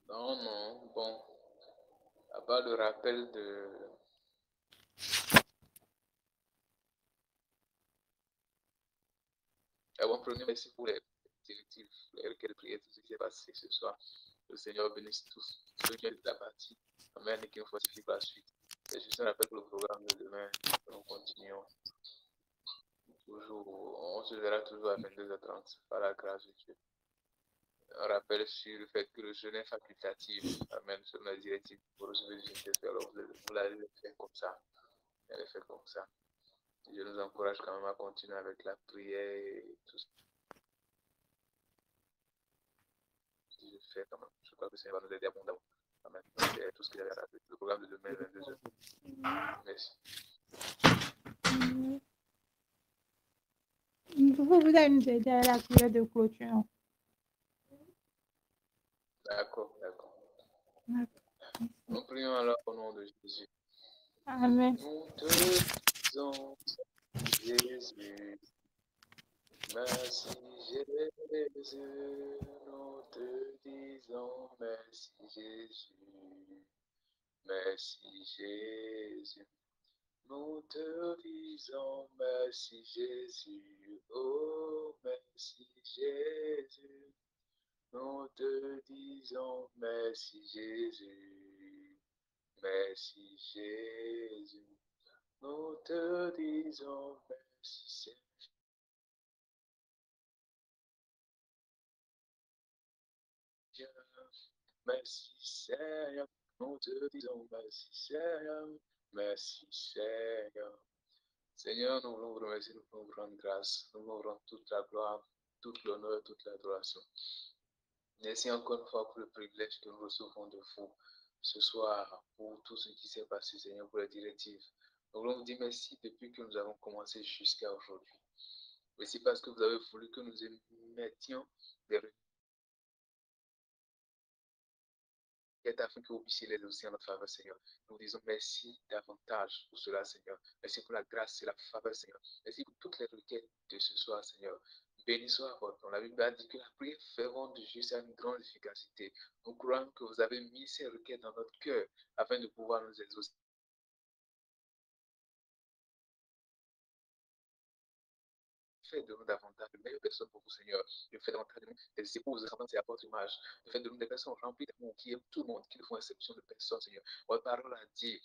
Non, non, bon, à part le rappel de... Avant, premier, merci pour les directives, les requêtes de prière, tout ce qui s'est passé ce soir. Le Seigneur bénisse tous ceux qui ont été de la partie. Amen, et qui nous fortifie par la suite. C'est juste un rappel pour le programme de demain. Nous continuons. Toujours, on se verra toujours à 22h30 par la grâce de Dieu. Un rappel sur le fait que le jeûne est facultatif. Amen. Selon la directive pour recevoir du Saint-Esprit. Alors vous l'allez faire comme ça. Vous allez faire comme ça. Je nous encourage quand même à continuer avec la prière et tout ce que je fais quand même. Je crois que ça va nous aider abondamment. Amen. C'est tout ce qu'il y avait à rappeler. Le programme de demain, 22h. Merci. Vous allez nous aider à la prière de clôture. D'accord, d'accord. Nous prions alors au nom de Jésus. Amen. Nous te disons, Jésus, merci Jésus. Nous te disons, merci Jésus. Merci Jésus. Nous te disons, merci Jésus. Oh, merci Jésus. Nous te disons, merci Jésus. Merci Jésus. Nous te disons merci Seigneur. Merci Seigneur. Nous te disons merci Seigneur. Merci Seigneur. Seigneur, nous voulons vous remercier, nous voulons vous rendre grâce. Nous voulons vous rendre toute la gloire, toute l'honneur, toute l'adoration. Merci encore une fois pour le privilège que nous recevons de vous ce soir pour tout ce qui s'est passé, Seigneur, pour les directives. Nous voulons vous dire merci depuis que nous avons commencé jusqu'à aujourd'hui. Merci parce que vous avez voulu que nous émettions des requêtes afin que vous puissiez les aussi en notre faveur, Seigneur. Nous vous disons merci davantage pour cela, Seigneur. Merci pour la grâce et la faveur, Seigneur. Merci pour toutes les requêtes de ce soir, Seigneur. Béni soit votre nom. La Bible a dit que la prière fervente du juste a une grande efficacité. Nous croyons que vous avez mis ces requêtes dans notre cœur afin de pouvoir nous exaucer. Faites de nous davantage de meilleures personnes pour vous, Seigneur. De faire davantage de nous des épouses et à votre image. De faire de nous des personnes remplies d'amour qui aiment tout le monde, qui ne font exception de personne, Seigneur. Votre parole a dit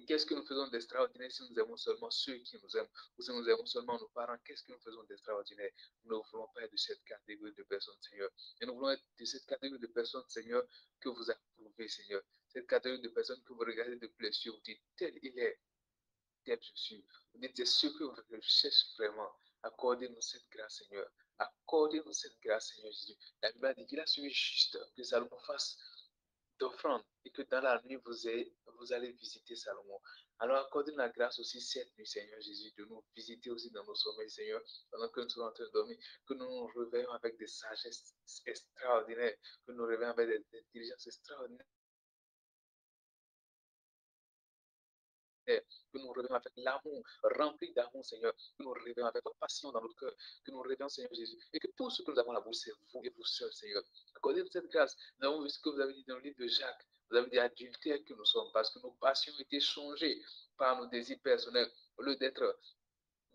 qu'est-ce que nous faisons d'extraordinaire si nous aimons seulement ceux qui nous aiment ou si nous aimons seulement nos parents? Qu'est-ce que nous faisons d'extraordinaire? Nous ne voulons pas être de cette catégorie de personnes, Seigneur. Et nous voulons être de cette catégorie de personnes, Seigneur, que vous approuvez, Seigneur. Cette catégorie de personnes que vous regardez de blessures, vous dites tel il est. Tel je suis. Vous dites, c'est ce que je cherche vraiment. Accordez-nous cette grâce, Seigneur. Accordez-nous cette grâce, Seigneur Jésus. La Bible a dit qu'il a suivi juste que Salomon fasse d'offrande et que dans la nuit, vous allez visiter Salomon. Alors accordez-nous la grâce aussi cette nuit, Seigneur Jésus, de nous visiter aussi dans nos sommeils, Seigneur, pendant que nous sommes en train de dormir, que nous nous réveillons avec des sagesses extraordinaires, que nous nous réveillons avec des intelligences extraordinaires. Que nous réveillons avec l'amour, rempli d'amour, Seigneur, que nous réveillons avec votre passion dans notre cœur, que nous réveillons, Seigneur Jésus, et que tout ce que nous avons à la bouche, c'est vous et vous seul, Seigneur. Accordez-nous cette grâce. Nous avons vu ce que vous avez dit dans le livre de Jacques. Vous avez dit adultères que nous sommes, parce que nos passions ont été changées par nos désirs personnels, au lieu d'être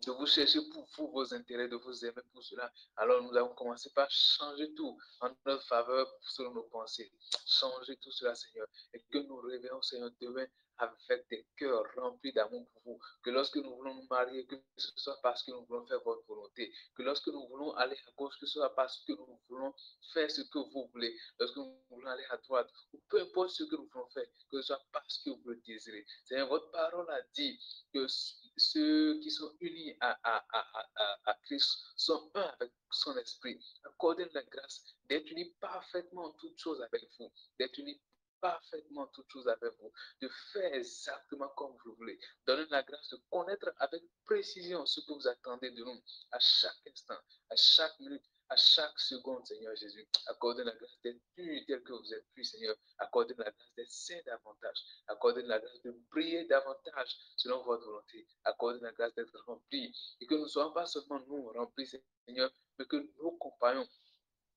de vous chercher pour vous, vos intérêts, de vous aimer pour cela. Alors nous avons commencé par changer tout en notre faveur selon nos pensées. Changer tout cela, Seigneur. Et que nous réveillons, Seigneur, demain avec des cœurs remplis d'amour pour vous. Que lorsque nous voulons nous marier, que ce soit parce que nous voulons faire votre volonté. Que lorsque nous voulons aller à gauche, que ce soit parce que nous voulons faire ce que vous voulez. Lorsque nous voulons aller à droite, ou peu importe ce que nous voulons faire, que ce soit parce que vous le désirez. Seigneur, votre parole a dit que ceux qui sont unis à Christ sont un avec son esprit. Accordez-nous la grâce d'être unis parfaitement en toutes choses avec vous, d'être unis parfaitement toutes choses avec vous, de faire exactement comme vous voulez. Donnez la grâce de connaître avec précision ce que vous attendez de nous à chaque instant, à chaque minute, à chaque seconde, Seigneur Jésus. Accordez la grâce d'être pur tel que vous êtes pur, Seigneur. Accordez la grâce d'être saint davantage. Accordez la grâce de prier davantage selon votre volonté. Accordez la grâce d'être rempli. Et que nous ne soyons pas seulement nous remplis, Seigneur, mais que nos compagnons,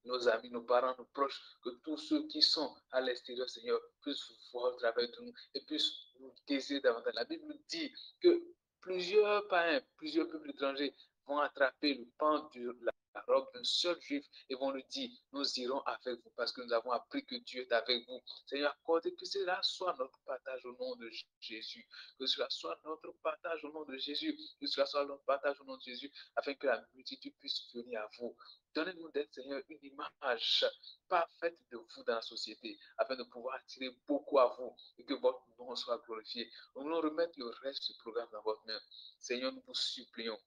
nos amis, nos parents, nos proches, que tous ceux qui sont à l'extérieur, Seigneur, puissent voir au travers de nous et puissent nous désirer davantage. La Bible nous dit que plusieurs païens, plusieurs peuples étrangers vont attraper le pan de la robe d'un seul juif et vont lui dire, nous irons avec vous parce que nous avons appris que Dieu est avec vous. Seigneur, accordez que cela soit notre partage au nom de Jésus, que cela soit notre partage au nom de Jésus, que cela soit notre partage au nom de Jésus, afin que la multitude puisse venir à vous. Donnez-nous d'être, Seigneur, une image parfaite de vous dans la société, afin de pouvoir attirer beaucoup à vous et que votre nom soit glorifié. Nous voulons remettre le reste du programme dans votre main. Seigneur, nous vous supplions.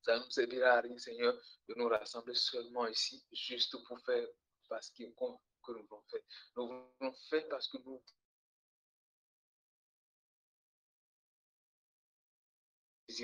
Ça ne nous servira à rien, Seigneur, de nous rassembler seulement ici, juste pour faire parce que nous voulons faire. Nous voulons faire parce que nous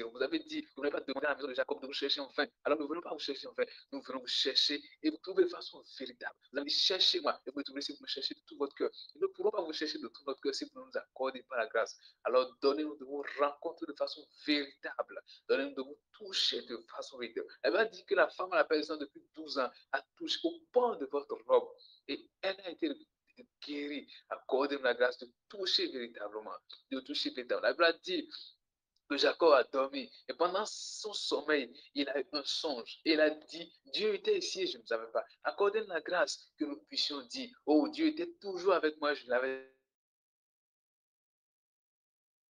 vous avez dit, vous n'avez pas demandé à la maison de Jacob de vous chercher en vain. Alors nous ne venons pas vous chercher en vain. Nous venons vous chercher et vous trouver de façon véritable. Vous avez dit, cherchez-moi et vous me trouverez si vous me cherchez de tout votre cœur. Nous ne pourrons pas vous chercher de tout notre cœur si vous ne nous accordez pas la grâce. Alors donnez-nous de vous rencontrer de façon véritable. Donnez-nous de vous toucher de façon véritable. Elle m'a dit que la femme à la personne depuis 12 ans a touché au pan de votre robe et elle a été guérie. Accordez-nous la grâce de toucher véritablement. De toucher véritablement. La Bible a dit que Jacob a dormi. Et pendant son sommeil, il a eu un songe. Et il a dit, Dieu était ici et je ne savais pas. Accordez la grâce que nous puissions dire, oh, Dieu était toujours avec moi, je l'avais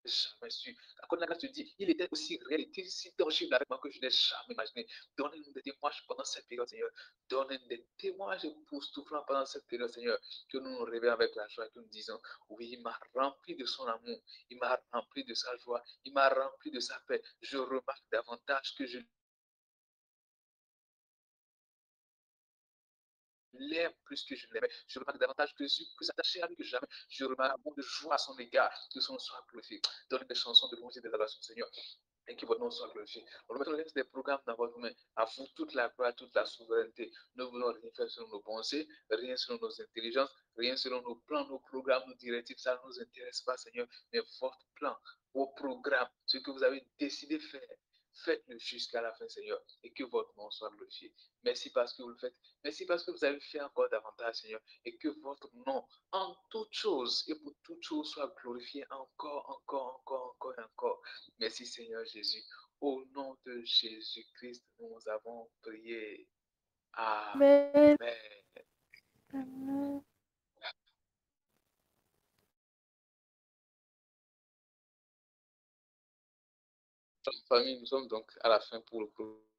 jamais su. Accordez la grâce de dire, il était aussi réel, il était si tangible avec moi que je n'ai jamais imaginé. Donnez-nous des témoignages pendant cette période, Seigneur. Donnez-nous des témoignages époustouflants pendant cette période, Seigneur. Que nous nous réveillons avec la joie, que nous disons, oui, il m'a rempli de son amour, il m'a rempli de sa joie, il m'a rempli de sa paix. Je remarque davantage que je l'aime plus que je l'aimais. Je remarque davantage que je suis plus attaché à lui que jamais. Je remarque un bon de joie à son égard, que son nom soit glorifié. Donne des chansons de louange et des adorations, Seigneur, et que votre nom soit glorifié. On remet le reste des programmes dans votre main. À vous toute la gloire, toute la souveraineté. Nous ne voulons rien faire selon nos pensées, rien selon nos intelligences, rien selon nos plans, nos programmes, nos directives. Ça ne nous intéresse pas, Seigneur, mais votre plan, vos programmes, ce que vous avez décidé de faire. Faites-le jusqu'à la fin, Seigneur, et que votre nom soit glorifié. Merci parce que vous le faites. Merci parce que vous avez fait encore davantage, Seigneur, et que votre nom, en toutes choses et pour toutes choses, soit glorifié encore, encore, encore, encore et encore. Merci, Seigneur Jésus. Au nom de Jésus-Christ, nous avons prié. Amen. Amen. Famille, nous sommes donc à la fin pour le programme.